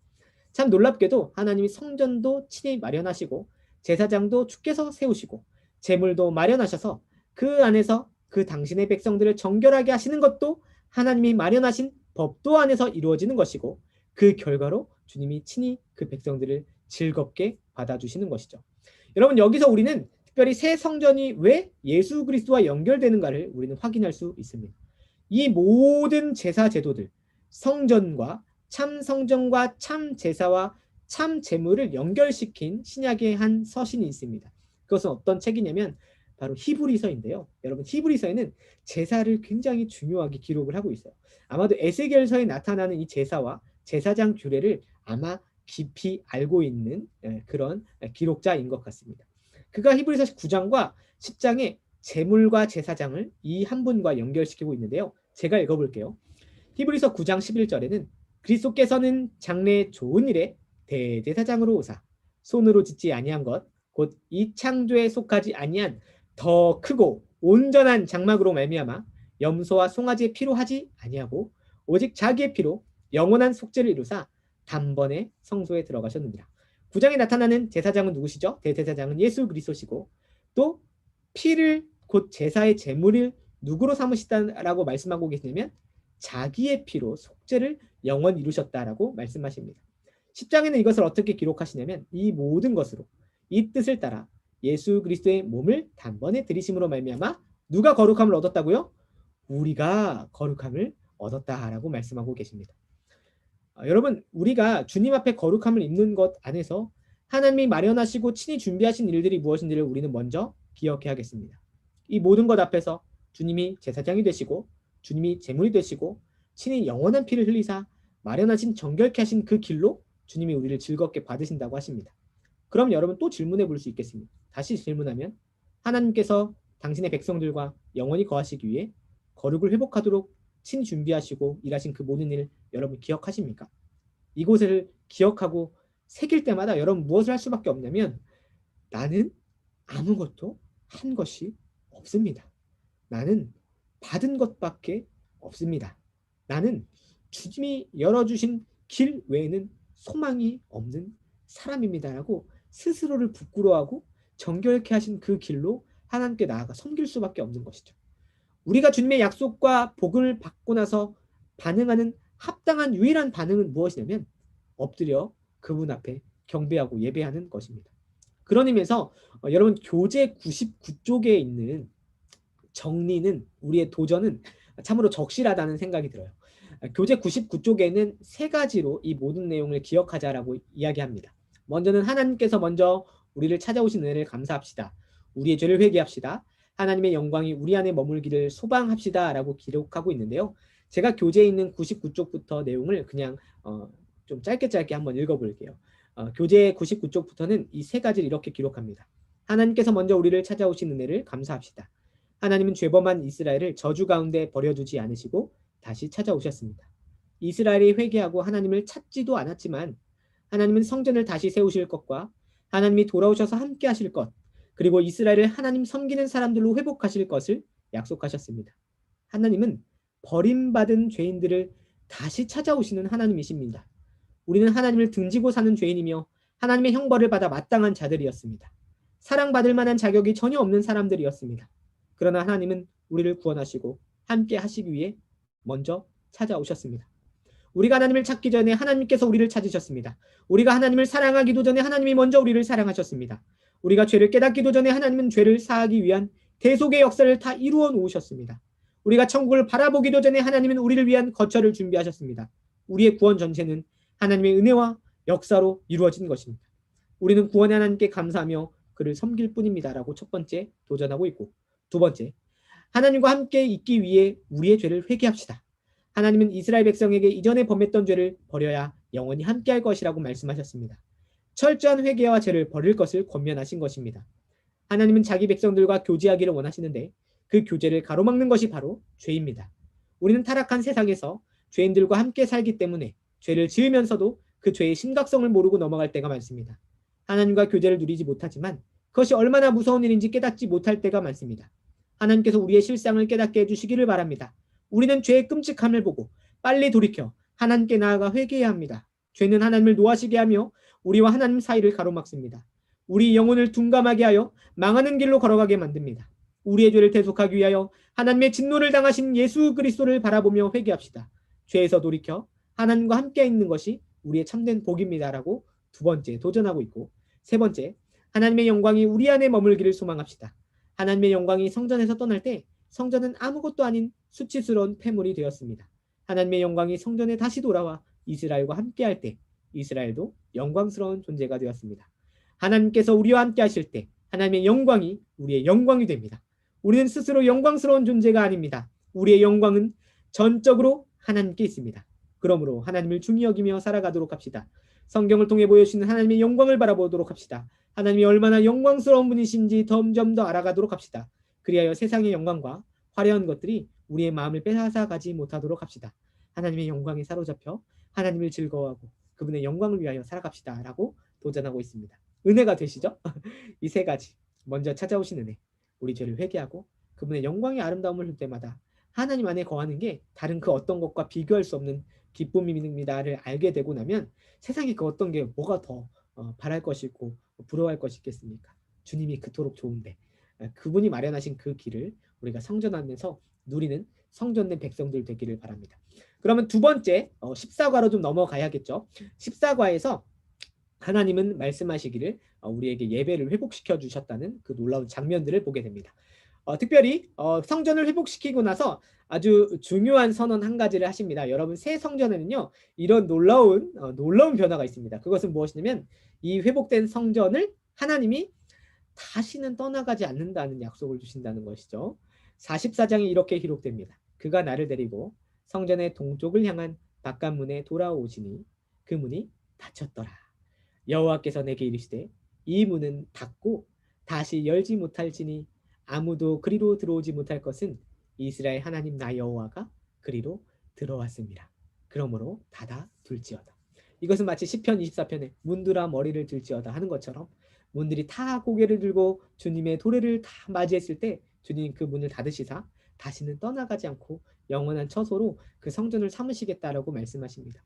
A: 참 놀랍게도 하나님이 성전도 친히 마련하시고 제사장도 주께서 세우시고 제물도 마련하셔서 그 안에서 그 당신의 백성들을 정결하게 하시는 것도 하나님이 마련하신 법도 안에서 이루어지는 것이고 그 결과로 주님이 친히 그 백성들을 즐겁게 받아주시는 것이죠. 여러분 여기서 우리는 특별히 새 성전이 왜 예수 그리스도와 연결되는가를 우리는 확인할 수 있습니다. 이 모든 제사 제도들, 성전과 참 성전과 참 제사와 참 제물을 연결시킨 신약의 한 서신이 있습니다. 그것은 어떤 책이냐면 바로 히브리서인데요. 여러분 히브리서에는 제사를 굉장히 중요하게 기록을 하고 있어요. 아마도 에스겔서에 나타나는 이 제사와 제사장 규례를 아마 깊이 알고 있는 그런 기록자인 것 같습니다. 그가 히브리서 9장과 10장에 제물과 제사장을 이 한 분과 연결시키고 있는데요. 제가 읽어볼게요. 히브리서 9장 11절에는 그리스도께서는 장래 좋은 일에 대제사장으로 오사 손으로 짓지 아니한 것 곧 이 창조에 속하지 아니한 더 크고 온전한 장막으로 말미암아 염소와 송아지의 피로 하지 아니하고 오직 자기의 피로 영원한 속죄를 이루사 단번에 성소에 들어가셨느니라. 9장에 나타나는 제사장은 누구시죠? 대제사장은 예수 그리스도시고 또 피를 곧 제사의 제물을 누구로 삼으시다라고 말씀하고 계시냐면 자기의 피로 속죄를 영원히 이루셨다라고 말씀하십니다. 10장에는 이것을 어떻게 기록하시냐면 이 모든 것으로 이 뜻을 따라 예수 그리스도의 몸을 단번에 들이심으로 말미암아 누가 거룩함을 얻었다고요? 우리가 거룩함을 얻었다라고 말씀하고 계십니다. 여러분 우리가 주님 앞에 거룩함을 입는 것 안에서 하나님이 마련하시고 친히 준비하신 일들이 무엇인지를 우리는 먼저 기억해야겠습니다. 이 모든 것 앞에서 주님이 제사장이 되시고 주님이 제물이 되시고 친히 영원한 피를 흘리사 마련하신 정결케 하신 그 길로 주님이 우리를 즐겁게 받으신다고 하십니다. 그럼 여러분 또 질문해 볼 수 있겠습니다. 다시 질문하면 하나님께서 당신의 백성들과 영원히 거하시기 위해 거룩을 회복하도록 친히 준비하시고 일하신 그 모든 일을 여러분 기억하십니까? 이곳을 기억하고 새길 때마다 여러분 무엇을 할 수밖에 없냐면 나는 아무것도 한 것이 없습니다. 나는 받은 것밖에 없습니다. 나는 주님이 열어주신 길 외에는 소망이 없는 사람입니다라고 스스로를 부끄러워하고 정결케 하신 그 길로 하나님께 나아가 섬길 수밖에 없는 것이죠. 우리가 주님의 약속과 복을 받고 나서 반응하는 합당한 유일한 반응은 무엇이냐면 엎드려 그분 앞에 경배하고 예배하는 것입니다. 그런 의미에서 여러분 교재 99쪽에 있는 정리는 우리의 도전은 참으로 적실하다는 생각이 들어요. 교재 99쪽에는 세 가지로 이 모든 내용을 기억하자라고 이야기합니다. 먼저는 하나님께서 먼저 우리를 찾아오신 은혜를 감사합시다. 우리의 죄를 회개합시다. 하나님의 영광이 우리 안에 머물기를 소망합시다 라고 기록하고 있는데요. 제가 교재에 있는 99쪽부터 내용을 그냥 좀 짧게 한번 읽어볼게요. 교재 99쪽부터는 이 세 가지를 이렇게 기록합니다. 하나님께서 먼저 우리를 찾아오신 은혜를 감사합시다. 하나님은 죄범한 이스라엘을 저주 가운데 버려두지 않으시고 다시 찾아오셨습니다. 이스라엘이 회개하고 하나님을 찾지도 않았지만 하나님은 성전을 다시 세우실 것과 하나님이 돌아오셔서 함께 하실 것 그리고 이스라엘을 하나님 섬기는 사람들로 회복하실 것을 약속하셨습니다. 하나님은 버림받은 죄인들을 다시 찾아오시는 하나님이십니다. 우리는 하나님을 등지고 사는 죄인이며 하나님의 형벌을 받아 마땅한 자들이었습니다. 사랑받을 만한 자격이 전혀 없는 사람들이었습니다. 그러나 하나님은 우리를 구원하시고 함께 하시기 위해 먼저 찾아오셨습니다. 우리가 하나님을 찾기 전에 하나님께서 우리를 찾으셨습니다. 우리가 하나님을 사랑하기도 전에 하나님이 먼저 우리를 사랑하셨습니다. 우리가 죄를 깨닫기도 전에 하나님은 죄를 사하기 위한 대속의 역사를 다 이루어 놓으셨습니다. 우리가 천국을 바라보기도 전에 하나님은 우리를 위한 거처를 준비하셨습니다. 우리의 구원 전체는 하나님의 은혜와 역사로 이루어진 것입니다. 우리는 구원의 하나님께 감사하며 그를 섬길 뿐입니다. 라고 첫 번째 도전하고 있고 두 번째, 하나님과 함께 있기 위해 우리의 죄를 회개합시다. 하나님은 이스라엘 백성에게 이전에 범했던 죄를 버려야 영원히 함께할 것이라고 말씀하셨습니다. 철저한 회개와 죄를 버릴 것을 권면하신 것입니다. 하나님은 자기 백성들과 교제하기를 원하시는데 그 교제를 가로막는 것이 바로 죄입니다. 우리는 타락한 세상에서 죄인들과 함께 살기 때문에 죄를 지으면서도 그 죄의 심각성을 모르고 넘어갈 때가 많습니다. 하나님과 교제를 누리지 못하지만 그것이 얼마나 무서운 일인지 깨닫지 못할 때가 많습니다. 하나님께서 우리의 실상을 깨닫게 해주시기를 바랍니다. 우리는 죄의 끔찍함을 보고 빨리 돌이켜 하나님께 나아가 회개해야 합니다. 죄는 하나님을 노하시게 하며 우리와 하나님 사이를 가로막습니다. 우리 영혼을 둔감하게 하여 망하는 길로 걸어가게 만듭니다. 우리의 죄를 대속하기 위하여 하나님의 진노를 당하신 예수 그리스도를 바라보며 회개합시다. 죄에서 돌이켜 하나님과 함께 있는 것이 우리의 참된 복입니다라고 두 번째 도전하고 있고 세 번째, 하나님의 영광이 우리 안에 머물기를 소망합시다. 하나님의 영광이 성전에서 떠날 때 성전은 아무것도 아닌 수치스러운 폐물이 되었습니다. 하나님의 영광이 성전에 다시 돌아와 이스라엘과 함께할 때 이스라엘도 영광스러운 존재가 되었습니다. 하나님께서 우리와 함께 하실 때 하나님의 영광이 우리의 영광이 됩니다. 우리는 스스로 영광스러운 존재가 아닙니다. 우리의 영광은 전적으로 하나님께 있습니다. 그러므로 하나님을 중히 여기며 살아가도록 합시다. 성경을 통해 보여주시는 하나님의 영광을 바라보도록 합시다. 하나님이 얼마나 영광스러운 분이신지 점점 더 알아가도록 합시다. 그리하여 세상의 영광과 화려한 것들이 우리의 마음을 빼앗아가지 못하도록 합시다. 하나님의 영광에 사로잡혀 하나님을 즐거워하고 그분의 영광을 위하여 살아갑시다 라고 도전하고 있습니다. 은혜가 되시죠? 이 세 가지. 먼저 찾아오신 은혜. 우리 죄를 회개하고 그분의 영광의 아름다움을 볼 때마다 하나님 안에 거하는 게 다른 그 어떤 것과 비교할 수 없는 기쁨입니다를 알게 되고 나면 세상에 그 어떤 게 뭐가 더 바랄 것이 있고 부러워할 것이 있겠습니까? 주님이 그토록 좋은데 그분이 마련하신 그 길을 우리가 성전 안에서 누리는 성전된 백성들 되기를 바랍니다. 그러면 두 번째 14과로 좀 넘어가야겠죠. 14과에서 하나님은 말씀하시기를 우리에게 예배를 회복시켜 주셨다는 그 놀라운 장면들을 보게 됩니다. 특별히 성전을 회복시키고 나서 아주 중요한 선언 한 가지를 하십니다. 여러분 새 성전에는요 이런 놀라운 변화가 있습니다. 그것은 무엇이냐면 이 회복된 성전을 하나님이 다시는 떠나가지 않는다는 약속을 주신다는 것이죠. 44장에 이렇게 기록됩니다. 그가 나를 데리고 성전의 동쪽을 향한 바깥문에 돌아오시니 그 문이 닫혔더라. 여호와께서 내게 이르시되 이 문은 닫고 다시 열지 못할지니 아무도 그리로 들어오지 못할 것은 이스라엘 하나님 나 여호와가 그리로 들어왔습니다. 그러므로 닫아 둘지어다. 이것은 마치 시편 24편에 문들아 머리를 들지어다 하는 것처럼 문들이 다 고개를 들고 주님의 도래를 다 맞이했을 때 주님 그 문을 닫으시사 다시는 떠나가지 않고 영원한 처소로 그 성전을 삼으시겠다라고 말씀하십니다.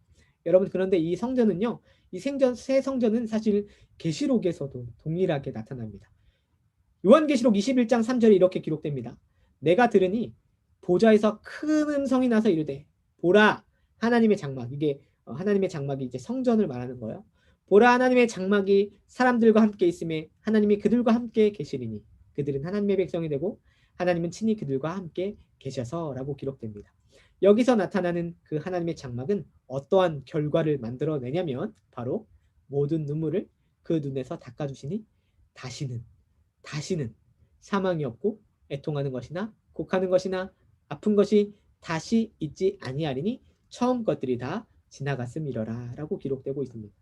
A: 여러분 그런데 이 성전은요, 이 새 성전은 사실 계시록에서도 동일하게 나타납니다. 요한계시록 21장 3절에 이렇게 기록됩니다. 내가 들으니 보좌에서 큰 음성이 나서 이르되 보라 하나님의 장막. 이게 하나님의 장막이 이제 성전을 말하는 거예요. 보라 하나님의 장막이 사람들과 함께 있음에 하나님이 그들과 함께 계시리니 그들은 하나님의 백성이 되고 하나님은 친히 그들과 함께 계셔서라고 기록됩니다. 여기서 나타나는 그 하나님의 장막은 어떠한 결과를 만들어내냐면 바로 모든 눈물을 그 눈에서 닦아주시니 다시는 사망이 없고 애통하는 것이나 곡하는 것이나 아픈 것이 다시 있지 아니하리니 처음 것들이 다 지나갔음이러라 라고 기록되고 있습니다.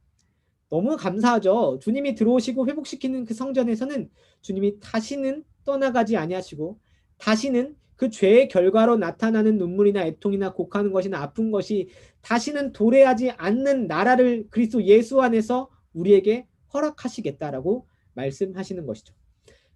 A: 너무 감사하죠. 주님이 들어오시고 회복시키는 그 성전에서는 주님이 다시는 떠나가지 아니하시고 다시는 그 죄의 결과로 나타나는 눈물이나 애통이나 곡하는 것이나 아픈 것이 다시는 도래하지 않는 나라를 그리스도 예수 안에서 우리에게 허락하시겠다라고 말씀하시는 것이죠.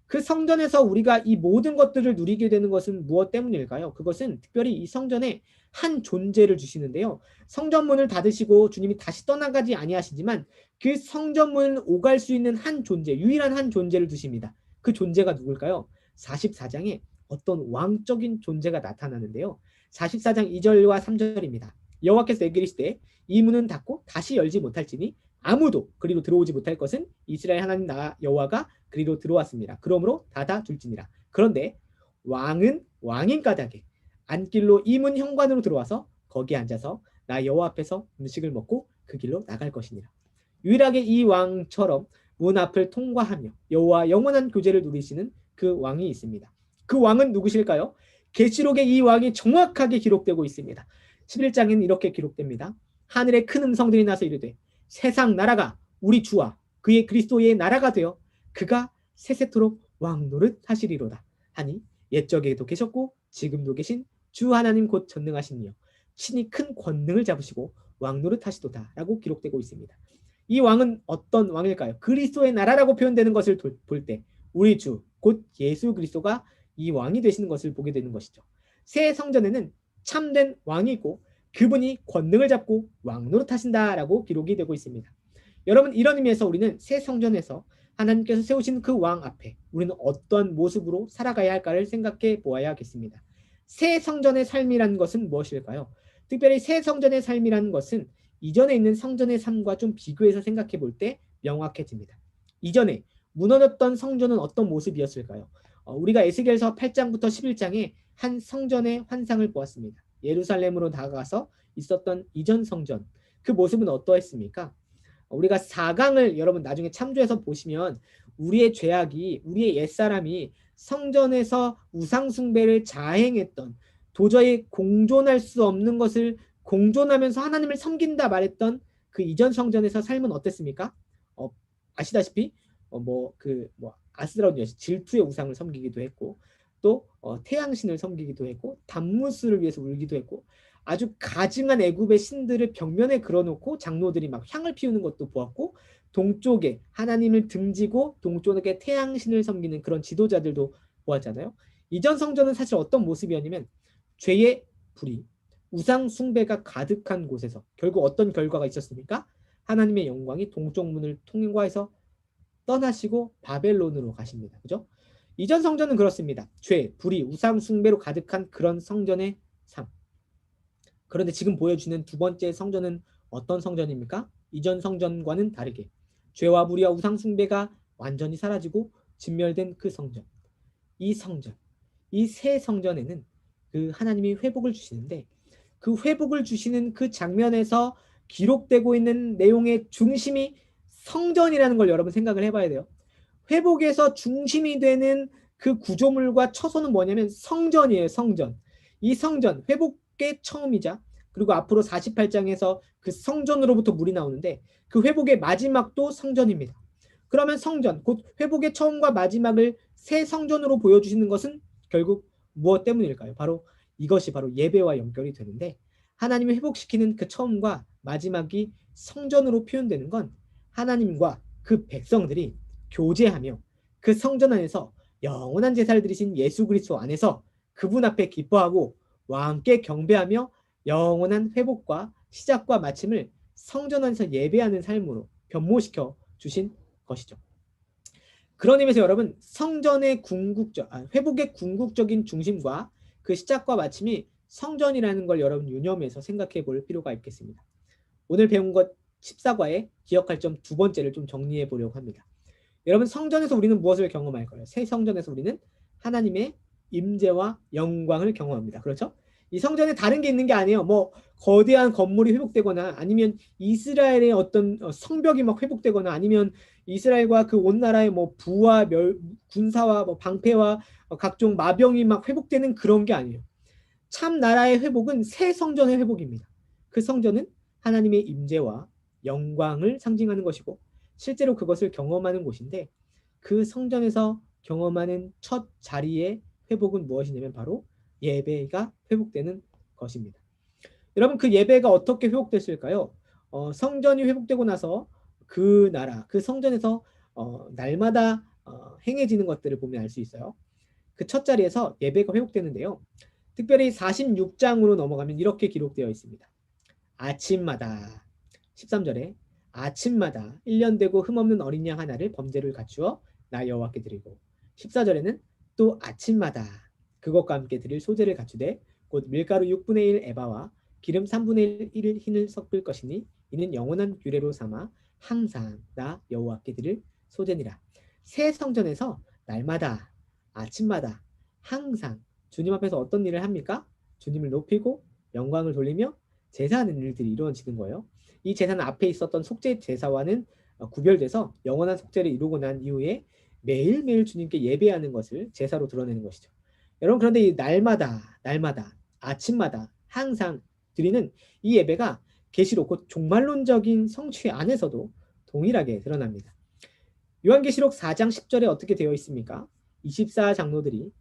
A: 그 성전에서 우리가 이 모든 것들을 누리게 되는 것은 무엇 때문일까요? 그것은 특별히 이 성전에 한 존재를 주시는데요. 성전문을 닫으시고 주님이 다시 떠나가지 아니하시지만 그 성전문을 오갈 수 있는 한 존재, 유일한 한 존재를 두십니다. 그 존재가 누굴까요? 44장에 어떤 왕적인 존재가 나타나는데요. 44장 2절과 3절입니다. 여호와께서 내게 이르시되 이 문은 닫고 다시 열지 못할지니 아무도 그리로 들어오지 못할 것은 이스라엘 하나님 나 여호와가 그리로 들어왔습니다. 그러므로 닫아 둘지니라. 그런데 왕은 왕인 까닭에 안길로 이 문 현관으로 들어와서 거기에 앉아서 나 여호와 앞에서 음식을 먹고 그 길로 나갈 것이니라. 유일하게 이 왕처럼 문 앞을 통과하며 여호와 영원한 교제를 누리시는 그 왕이 있습니다. 그 왕은 누구실까요? 계시록에 이 왕이 정확하게 기록되고 있습니다. 11장에는 이렇게 기록됩니다. 하늘에 큰 음성들이 나서 이르되 세상 나라가 우리 주와 그의 그리스도의 나라가 되어 그가 세세토록 왕 노릇 하시리로다 하니 옛적에도 계셨고 지금도 계신 주 하나님 곧 전능하신 이여 친히 큰 권능을 잡으시고 왕 노릇 하시도다 라고 기록되고 있습니다. 이 왕은 어떤 왕일까요? 그리스도의 나라라고 표현되는 것을 볼 때 우리 주 곧 예수 그리스도가 이 왕이 되시는 것을 보게 되는 것이죠. 새 성전에는 참된 왕이 있고 그분이 권능을 잡고 왕 노릇하신다라고 기록이 되고 있습니다. 여러분 이런 의미에서 우리는 새 성전에서 하나님께서 세우신 그 왕 앞에 우리는 어떤 모습으로 살아가야 할까를 생각해 보아야겠습니다. 새 성전의 삶이라는 것은 무엇일까요? 특별히 새 성전의 삶이라는 것은 이전에 있는 성전의 삶과 좀 비교해서 생각해 볼 때 명확해집니다. 이전에 무너졌던 성전은 어떤 모습이었을까요? 우리가 에스겔서 8장부터 11장에 한 성전의 환상을 보았습니다. 예루살렘으로 다가가서 있었던 이전 성전, 그 모습은 어떠했습니까? 우리가 4강을 여러분 나중에 참조해서 보시면 우리의 죄악이, 우리의 옛사람이 성전에서 우상숭배를 자행했던, 도저히 공존할 수 없는 것을 공존하면서 하나님을 섬긴다 말했던 그 이전 성전에서 삶은 어땠습니까? 아시다시피 아스드라운 여신 질투의 우상을 섬기기도 했고, 또 태양신을 섬기기도 했고, 단무스를 위해서 울기도 했고, 아주 가증한 애굽의 신들을 벽면에 그려놓고 장로들이 막 향을 피우는 것도 보았고, 동쪽에 하나님을 등지고 동쪽에 태양신을 섬기는 그런 지도자들도 보았잖아요. 이전 성전은 사실 어떤 모습이었냐면 죄의 불이, 우상 숭배가 가득한 곳에서 결국 어떤 결과가 있었습니까? 하나님의 영광이 동쪽 문을 통과해서 떠나시고 바벨론으로 가십니다. 그죠? 이전 성전은 그렇습니다. 죄, 불의, 우상 숭배로 가득한 그런 성전의 삶. 그런데 지금 보여주는 두 번째 성전은 어떤 성전입니까? 이전 성전과는 다르게 죄와 불의와 우상 숭배가 완전히 사라지고 진멸된 그 성전. 이 성전, 이 새 성전에는 그 하나님이 회복을 주시는데, 그 회복을 주시는 그 장면에서 기록되고 있는 내용의 중심이 성전이라는 걸 여러분 생각을 해봐야 돼요. 회복에서 중심이 되는 그 구조물과 처소는 뭐냐면 성전이에요. 성전. 이 성전, 회복의 처음이자, 그리고 앞으로 48장에서 그 성전으로부터 물이 나오는데 그 회복의 마지막도 성전입니다. 그러면 성전, 곧 회복의 처음과 마지막을 새 성전으로 보여주시는 것은 결국 무엇 때문일까요? 바로 이것이 바로 예배와 연결이 되는데, 하나님을 회복시키는 그 처음과 마지막이 성전으로 표현되는 건 하나님과 그 백성들이 교제하며 그 성전 안에서 영원한 제사를 드리신 예수 그리스도 안에서 그분 앞에 기뻐하고 와 함께 경배하며 영원한 회복과 시작과 마침을 성전 안에서 예배하는 삶으로 변모시켜 주신 것이죠. 그런 의미에서 여러분, 성전의 회복의 궁극적인 중심과 그 시작과 마침이 성전이라는 걸 여러분 유념해서 생각해 볼 필요가 있겠습니다. 오늘 배운 것 14과의 기억할 점 두 번째를 좀 정리해 보려고 합니다. 여러분, 성전에서 우리는 무엇을 경험할 거예요? 새 성전에서 우리는 하나님의 임재와 영광을 경험합니다. 그렇죠? 이 성전에 다른 게 있는 게 아니에요. 뭐 거대한 건물이 회복되거나 아니면 이스라엘의 어떤 성벽이 막 회복되거나 아니면 이스라엘과 그 온 나라의 뭐 부와 군사와 뭐 방패와 각종 마병이 막 회복되는 그런 게 아니에요. 참 나라의 회복은 새 성전의 회복입니다. 그 성전은 하나님의 임재와 영광을 상징하는 것이고 실제로 그것을 경험하는 곳인데, 그 성전에서 경험하는 첫 자리의 회복은 무엇이냐면 바로 예배가 회복되는 것입니다. 여러분, 그 예배가 어떻게 회복됐을까요? 성전이 회복되고 나서 그 나라, 그 성전에서 날마다 행해지는 것들을 보면 알 수 있어요. 그 첫 자리에서 예배가 회복되는데요. 특별히 46장으로 넘어가면 이렇게 기록되어 있습니다. 아침마다 13절에 아침마다 1년 되고 흠없는 어린 양 하나를 범죄를 갖추어 나 여호와께 드리고, 14절에는 또 아침마다 그것과 함께 드릴 소재를 갖추되 곧 밀가루 6분의 1 에바와 기름 3분의 1 흰을 섞을 것이니 이는 영원한 규례로 삼아 항상 나 여호와께 드릴 소재니라. 새 성전에서 날마다 아침마다 항상 주님 앞에서 어떤 일을 합니까? 주님을 높이고 영광을 돌리며 제사하는 일들이 이루어지는 거예요. 이 제사는 앞에 있었던 속죄 제사와는 구별돼서 영원한 속죄를 이루고 난 이후에 매일매일 주님께 예배하는 것을 제사로 드러내는 것이죠. 여러분, 그런데 이 날마다 아침마다 항상 드리는 이 예배가 계시록 곧 종말론적인 성취 안에서도 동일하게 드러납니다. 요한계시록 4장 10절에 어떻게 되어 있습니까? 24장로들이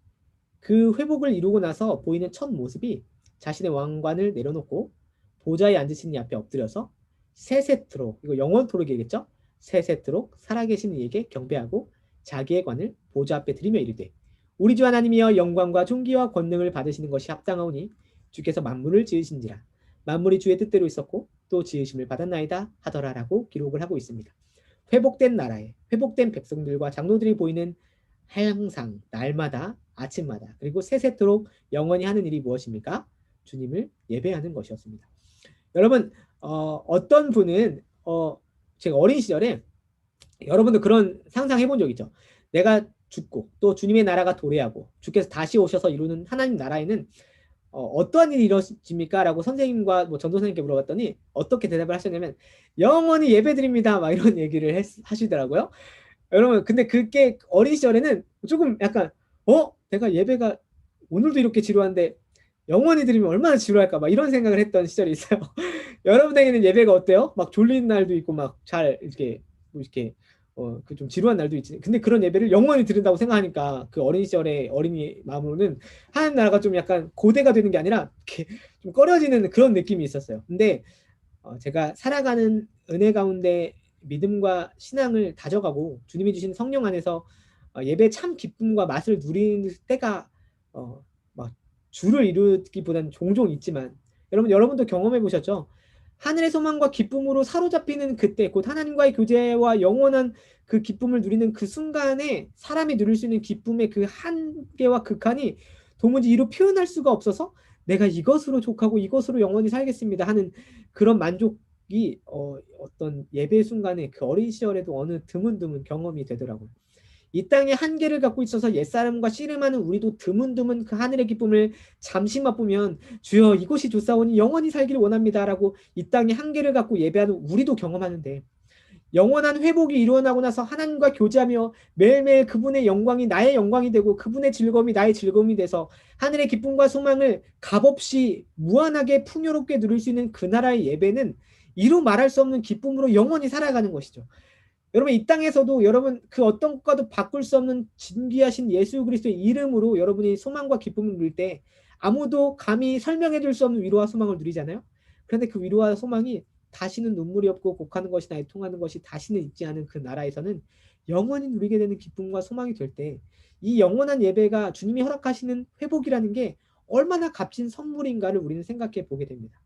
A: 그 회복을 이루고 나서 보이는 첫 모습이 자신의 왕관을 내려놓고 보좌에 앉으신 이 앞에 엎드려서 세세토록, 이거 영원토록이겠죠? 세세토록 살아계신 이에게 경배하고 자기의 관을 보좌 앞에 드리며 이르되 우리 주 하나님이여 영광과 존귀와 권능을 받으시는 것이 합당하오니 주께서 만물을 지으신지라 만물이 주의 뜻대로 있었고 또 지으심을 받았나이다 하더라라고 기록을 하고 있습니다. 회복된 나라에 회복된 백성들과 장로들이 보이는 항상 날마다 아침마다 그리고 세세토록 영원히 하는 일이 무엇입니까? 주님을 예배하는 것이었습니다. 여러분, 어떤 분은 제가 어린 시절에 여러분도 그런 상상해 본 적 있죠? 내가 죽고 또 주님의 나라가 도래하고 주께서 다시 오셔서 이루는 하나님 나라에는 어떠한 일이 이루어집니까? 라고 선생님과 뭐 전도사님께 물어봤더니 어떻게 대답을 하셨냐면 영원히 예배드립니다 막 이런 얘기를 하시더라고요. 여러분, 근데 그게 어린 시절에는 조금 약간 내가 예배가 오늘도 이렇게 지루한데 영원히 들으면 얼마나 지루할까 막 이런 생각을 했던 시절이 있어요. 여러분에게는 예배가 어때요? 막 졸린 날도 있고 막 잘 이렇게 뭐 이렇게 그 좀 지루한 날도 있지. 근데 그런 예배를 영원히 들은다고 생각하니까 그 어린 시절의 어린이 마음으로는 하나님 나라가 좀 약간 고대가 되는 게 아니라 이렇게 좀 꺼려지는 그런 느낌이 있었어요. 근데 제가 살아가는 은혜 가운데 믿음과 신앙을 다져가고 주님이 주신 성령 안에서 예배 참 기쁨과 맛을 누리는 때가 막 주를 이루기보다는 종종 있지만 여러분도 경험해 보셨죠? 하늘의 소망과 기쁨으로 사로잡히는 그때 곧 하나님과의 교제와 영원한 그 기쁨을 누리는 그 순간에 사람이 누릴 수 있는 기쁨의 그 한계와 극한이 도무지 이루 표현할 수가 없어서 내가 이것으로 족하고 이것으로 영원히 살겠습니다 하는 그런 만족이 어떤 예배 순간에 그 어린 시절에도 어느 드문드문 경험이 되더라고요. 이 땅에 한계를 갖고 있어서 옛사람과 씨름하는 우리도 드문드문 그 하늘의 기쁨을 잠시 맛보면 주여 이곳이 좋사오니 영원히 살기를 원합니다라고 이 땅에 한계를 갖고 예배하는 우리도 경험하는데 영원한 회복이 일어나고 나서 하나님과 교제하며 매일매일 그분의 영광이 나의 영광이 되고 그분의 즐거움이 나의 즐거움이 돼서 하늘의 기쁨과 소망을 값없이 무한하게 풍요롭게 누릴 수 있는 그 나라의 예배는 이루 말할 수 없는 기쁨으로 영원히 살아가는 것이죠. 여러분 이 땅에서도 여러분 그 어떤 것과도 바꿀 수 없는 진귀하신 예수 그리스도의 이름으로 여러분이 소망과 기쁨을 누릴 때 아무도 감히 설명해 줄 수 없는 위로와 소망을 누리잖아요. 그런데 그 위로와 소망이 다시는 눈물이 없고 곡하는 것이나 애통하는 것이 다시는 있지 않은 그 나라에서는 영원히 누리게 되는 기쁨과 소망이 될 때 이 영원한 예배가 주님이 허락하시는 회복이라는 게 얼마나 값진 선물인가를 우리는 생각해 보게 됩니다.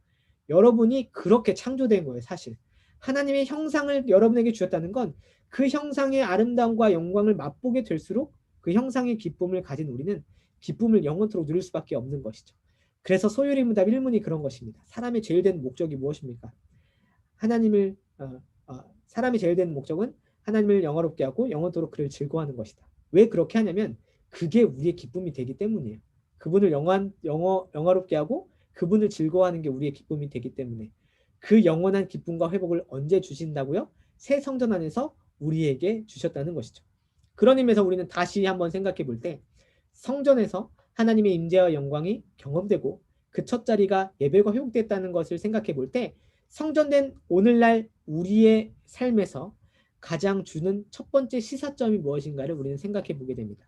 A: 여러분이 그렇게 창조된 거예요, 사실. 하나님의 형상을 여러분에게 주셨다는 건 그 형상의 아름다움과 영광을 맛보게 될수록 그 형상의 기쁨을 가진 우리는 기쁨을 영원토록 누릴 수밖에 없는 것이죠. 그래서 소요리문답 1문이 그런 것입니다. 사람의 제일 된 목적이 무엇입니까? 하나님을 사람이 제일 된 목적은 하나님을 영화롭게 하고 영원토록 그를 즐거워하는 것이다. 왜 그렇게 하냐면 그게 우리의 기쁨이 되기 때문이에요. 그분을 영화롭게 하고 그분을 즐거워하는 게 우리의 기쁨이 되기 때문에 그 영원한 기쁨과 회복을 언제 주신다고요? 새 성전 안에서 우리에게 주셨다는 것이죠. 그런 의미에서 우리는 다시 한번 생각해 볼 때 성전에서 하나님의 임재와 영광이 경험되고 그 첫 자리가 예배가 회복됐다는 것을 생각해 볼 때 성전된 오늘날 우리의 삶에서 가장 주는 첫 번째 시사점이 무엇인가를 우리는 생각해 보게 됩니다.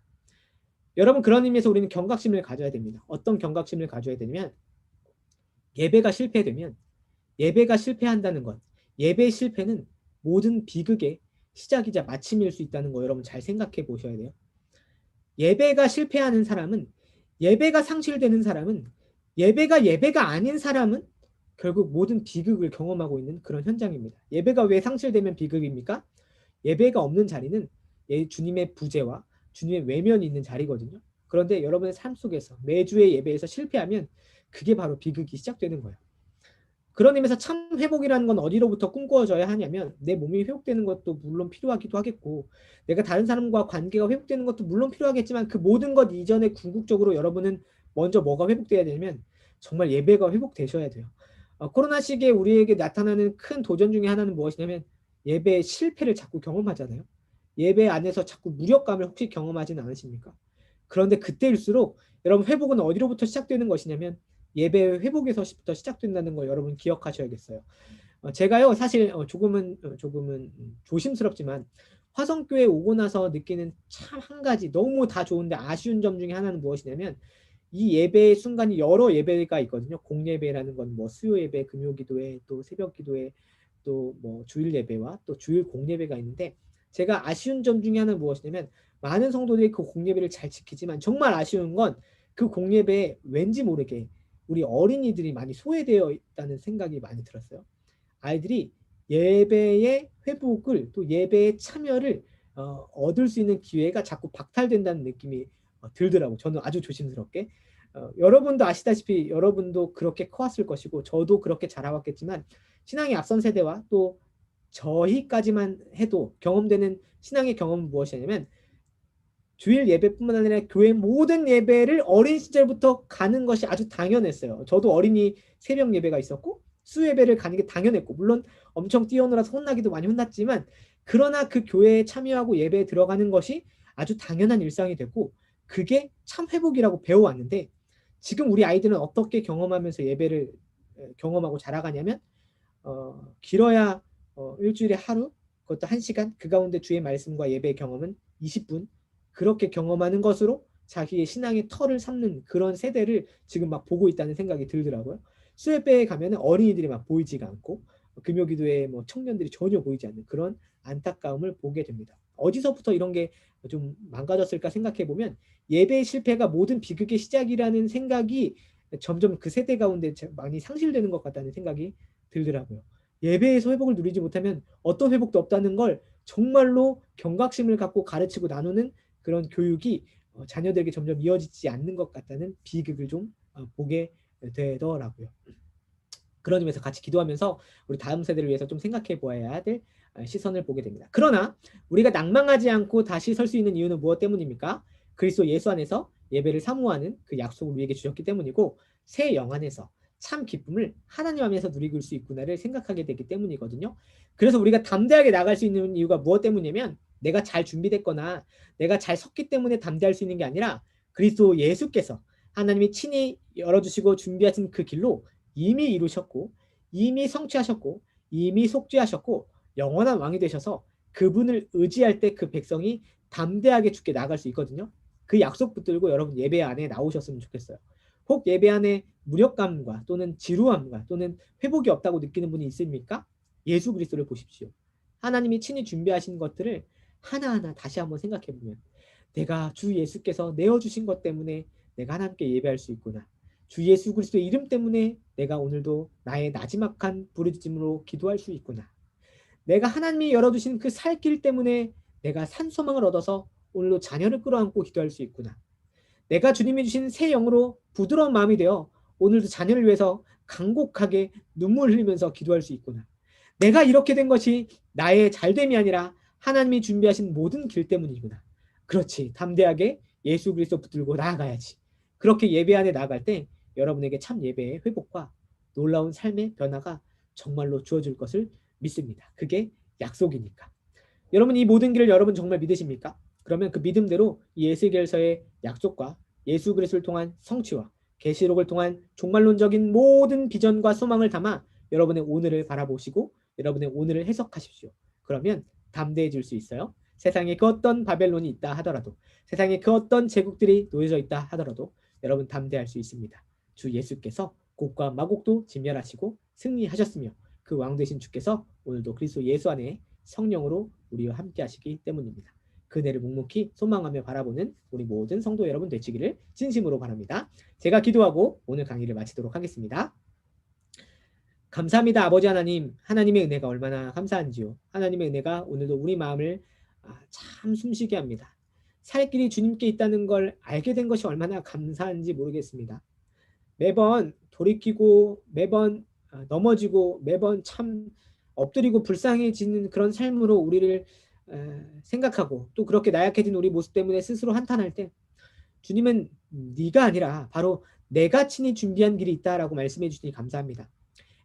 A: 여러분 그런 의미에서 우리는 경각심을 가져야 됩니다. 어떤 경각심을 가져야 되냐면 예배가 실패되면 예배가 실패한다는 것, 예배의 실패는 모든 비극의 시작이자 마침일 수 있다는 거 여러분 잘 생각해 보셔야 돼요. 예배가 실패하는 사람은 예배가 상실되는 사람은 예배가 아닌 사람은 결국 모든 비극을 경험하고 있는 그런 현장입니다. 예배가 왜 상실되면 비극입니까? 예배가 없는 자리는 주님의 부재와 주님의 외면이 있는 자리거든요. 그런데 여러분의 삶 속에서 매주의 예배에서 실패하면 그게 바로 비극이 시작되는 거예요. 그런 의미에서 참 회복이라는 건 어디로부터 꿈꿔져야 하냐면 내 몸이 회복되는 것도 물론 필요하기도 하겠고 내가 다른 사람과 관계가 회복되는 것도 물론 필요하겠지만 그 모든 것 이전에 궁극적으로 여러분은 먼저 뭐가 회복돼야 되냐면 정말 예배가 회복되셔야 돼요. 코로나 시기에 우리에게 나타나는 큰 도전 중에 하나는 무엇이냐면 예배의 실패를 자꾸 경험하잖아요. 예배 안에서 자꾸 무력감을 혹시 경험하지는 않으십니까? 그런데 그때일수록 여러분 회복은 어디로부터 시작되는 것이냐면 예배 회복에서부터 시작된다는 걸 여러분 기억하셔야겠어요. 제가요 사실 조금은 조심스럽지만 화성교회 오고 나서 느끼는 참 한 가지 너무 다 좋은데 아쉬운 점 중에 하나는 무엇이냐면 이 예배의 순간이 여러 예배가 있거든요. 공예배라는 건 뭐 수요 예배, 금요 기도회, 또 새벽 기도회, 또 뭐 주일 예배와 또 주일 공예배가 있는데 제가 아쉬운 점 중에 하나는 무엇이냐면 많은 성도들이 그 공예배를 잘 지키지만 정말 아쉬운 건 그 공예배에 왠지 모르게 우리 어린이들이 많이 소외되어 있다는 생각이 많이 들었어요. 아이들이 예배의 회복을 또 예배의 참여를 얻을 수 있는 기회가 자꾸 박탈된다는 느낌이 들더라고요. 저는 아주 조심스럽게. 여러분도 아시다시피 여러분도 그렇게 커왔을 것이고 저도 그렇게 자라왔겠지만 신앙의 앞선 세대와 또 저희까지만 해도 경험되는 신앙의 경험은 무엇이냐면 주일 예배뿐만 아니라 교회 모든 예배를 어린 시절부터 가는 것이 아주 당연했어요. 저도 어린이 새벽 예배가 있었고 수요 예배를 가는 게 당연했고 물론 엄청 뛰어놀아서 혼나기도 많이 혼났지만 그러나 그 교회에 참여하고 예배에 들어가는 것이 아주 당연한 일상이 되고 그게 참 회복이라고 배워왔는데 지금 우리 아이들은 어떻게 경험하면서 예배를 경험하고 자라가냐면 길어야 일주일에 하루, 그것도 1시간, 그 가운데 주의 말씀과 예배의 경험은 20분 그렇게 경험하는 것으로 자기의 신앙의 터를 삼는 그런 세대를 지금 막 보고 있다는 생각이 들더라고요. 수협배에 가면 어린이들이 막 보이지가 않고 금요기도에 뭐 청년들이 전혀 보이지 않는 그런 안타까움을 보게 됩니다. 어디서부터 이런 게 좀 망가졌을까 생각해 보면 예배의 실패가 모든 비극의 시작이라는 생각이 점점 그 세대 가운데 많이 상실되는 것 같다는 생각이 들더라고요. 예배에서 회복을 누리지 못하면 어떤 회복도 없다는 걸 정말로 경각심을 갖고 가르치고 나누는 그런 교육이 자녀들에게 점점 이어지지 않는 것 같다는 비극을 좀 보게 되더라고요. 그런 의미에서 같이 기도하면서 우리 다음 세대를 위해서 좀 생각해 보아야 될 시선을 보게 됩니다. 그러나 우리가 낭망하지 않고 다시 설 수 있는 이유는 무엇 때문입니까? 그리스도 예수 안에서 예배를 사모하는 그 약속을 우리에게 주셨기 때문이고 새 영 안에서 참 기쁨을 하나님 안에서 누릴 수 있구나를 생각하게 되기 때문이거든요. 그래서 우리가 담대하게 나갈 수 있는 이유가 무엇 때문이냐면 내가 잘 준비됐거나 내가 잘 섰기 때문에 담대할 수 있는 게 아니라 그리스도 예수께서 하나님이 친히 열어주시고 준비하신 그 길로 이미 이루셨고 이미 성취하셨고 이미 속죄하셨고 영원한 왕이 되셔서 그분을 의지할 때 그 백성이 담대하게 주께 나갈 수 있거든요. 그 약속 붙들고 여러분 예배 안에 나오셨으면 좋겠어요. 혹 예배 안에 무력감과 또는 지루함과 또는 회복이 없다고 느끼는 분이 있습니까? 예수 그리스도를 보십시오. 하나님이 친히 준비하신 것들을 하나하나 다시 한번 생각해 보면 내가 주 예수께서 내어주신 것 때문에 내가 하나님께 예배할 수 있구나. 주 예수 그리스도의 이름 때문에 내가 오늘도 나의 나지막한 부르짖음으로 기도할 수 있구나. 내가 하나님이 열어두신 그 살 길 때문에 내가 산소망을 얻어서 오늘도 자녀를 끌어안고 기도할 수 있구나. 내가 주님이 주신 새 영으로 부드러운 마음이 되어 오늘도 자녀를 위해서 간곡하게 눈물 흘리면서 기도할 수 있구나. 내가 이렇게 된 것이 나의 잘됨이 아니라 하나님이 준비하신 모든 길 때문이구나. 그렇지. 담대하게 예수 그리스도 붙들고 나아가야지. 그렇게 예배 안에 나아갈 때 여러분에게 참 예배의 회복과 놀라운 삶의 변화가 정말로 주어질 것을 믿습니다. 그게 약속이니까. 여러분 이 모든 길을 여러분 정말 믿으십니까? 그러면 그 믿음대로 이 에스겔서의 약속과 예수 그리스도를 통한 성취와 계시록을 통한 종말론적인 모든 비전과 소망을 담아 여러분의 오늘을 바라보시고 여러분의 오늘을 해석하십시오. 그러면 담대해질 수 있어요. 세상에 그 어떤 바벨론이 있다 하더라도 세상에 그 어떤 제국들이 놓여져 있다 하더라도 여러분 담대할 수 있습니다. 주 예수께서 곡과 마곡도 진멸하시고 승리하셨으며 그 왕 되신 주께서 오늘도 그리스도 예수 안에 성령으로 우리와 함께 하시기 때문입니다. 그네를 묵묵히 소망하며 바라보는 우리 모든 성도 여러분 되시기를 진심으로 바랍니다. 제가 기도하고 오늘 강의를 마치도록 하겠습니다. 감사합니다. 아버지 하나님, 하나님의 은혜가 얼마나 감사한지요. 하나님의 은혜가 오늘도 우리 마음을 참 숨쉬게 합니다. 살 길이 주님께 있다는 걸 알게 된 것이 얼마나 감사한지 모르겠습니다. 매번 돌이키고 매번 넘어지고 매번 참 엎드리고 불쌍해지는 그런 삶으로 우리를 생각하고 또 그렇게 나약해진 우리 모습 때문에 스스로 한탄할 때 주님은 네가 아니라 바로 내가 친히 준비한 길이 있다라고 말씀해 주시니 감사합니다.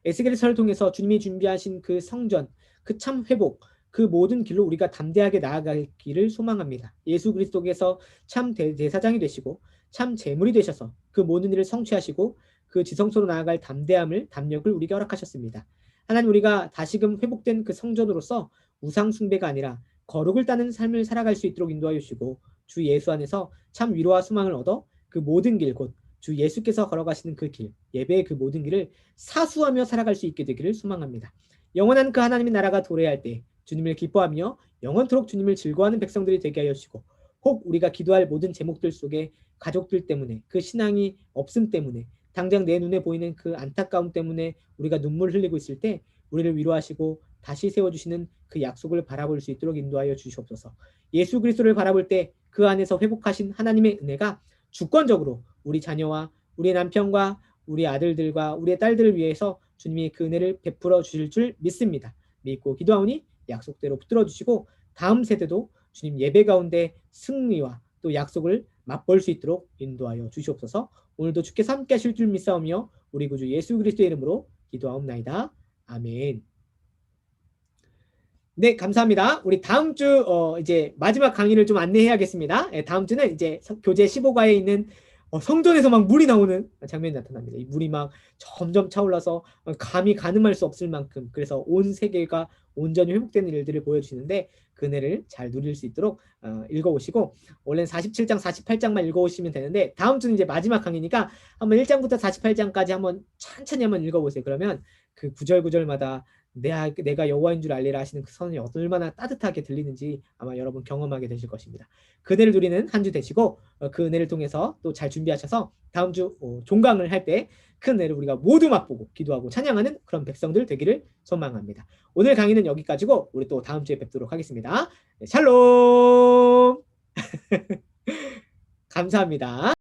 A: 에스겔서를 통해서 주님이 준비하신 그 성전, 그 참 회복, 그 모든 길로 우리가 담대하게 나아가기를 소망합니다. 예수 그리스도께서 참 대사장이 되시고 참 제물이 되셔서 그 모든 일을 성취하시고 그 지성소로 나아갈 담력을 우리에게 허락하셨습니다. 하나님 우리가 다시금 회복된 그 성전으로서 우상 숭배가 아니라 거룩을 따는 삶을 살아갈 수 있도록 인도하여 주시고 주 예수 안에서 참 위로와 소망을 얻어 그 모든 길 곧 주 예수께서 걸어가시는 그 길, 예배의 그 모든 길을 사수하며 살아갈 수 있게 되기를 소망합니다. 영원한 그 하나님의 나라가 도래할 때 주님을 기뻐하며 영원토록 주님을 즐거워하는 백성들이 되게 하여 주시고 혹 우리가 기도할 모든 제목들 속에 가족들 때문에 그 신앙이 없음 때문에 당장 내 눈에 보이는 그 안타까움 때문에 우리가 눈물 흘리고 있을 때 우리를 위로하시고 다시 세워주시는 그 약속을 바라볼 수 있도록 인도하여 주시옵소서. 예수 그리스도를 바라볼 때 그 안에서 회복하신 하나님의 은혜가 주권적으로 우리 자녀와 우리 남편과 우리 아들들과 우리의 딸들을 위해서 주님이 그 은혜를 베풀어 주실 줄 믿습니다. 믿고 기도하오니 약속대로 붙들어 주시고 다음 세대도 주님 예배 가운데 승리와 또 약속을 맛볼 수 있도록 인도하여 주시옵소서. 오늘도 주께서 함께 하실 줄 믿사오며 우리 구주 예수 그리스도의 이름으로 기도하옵나이다. 아멘. 네, 감사합니다. 우리 다음 주 이제 마지막 강의를 좀 안내해야겠습니다. 예, 다음 주는 이제 교재 15과에 있는 성전에서 막 물이 나오는 장면이 나타납니다. 이 물이 막 점점 차올라서 감히 가늠할 수 없을 만큼, 그래서 온 세계가 온전히 회복되는 일들을 보여주시는데 그 은혜를 잘 누릴 수 있도록 읽어오시고, 원래는 47장, 48장만 읽어오시면 되는데 다음 주는 이제 마지막 강의니까 한번 1장부터 48장까지 한번 천천히 한번 읽어보세요. 그러면 그 구절구절마다 내가 여호와인 줄 알리라 하시는 그 선이 얼마나 따뜻하게 들리는지 아마 여러분 경험하게 되실 것입니다. 그 은혜를 누리는 한 주 되시고, 그 은혜를 통해서 또 잘 준비하셔서 다음 주 종강을 할 때 큰 은혜를 우리가 모두 맛보고 기도하고 찬양하는 그런 백성들 되기를 소망합니다. 오늘 강의는 여기까지고 우리 또 다음 주에 뵙도록 하겠습니다. 네, 샬롬. 감사합니다.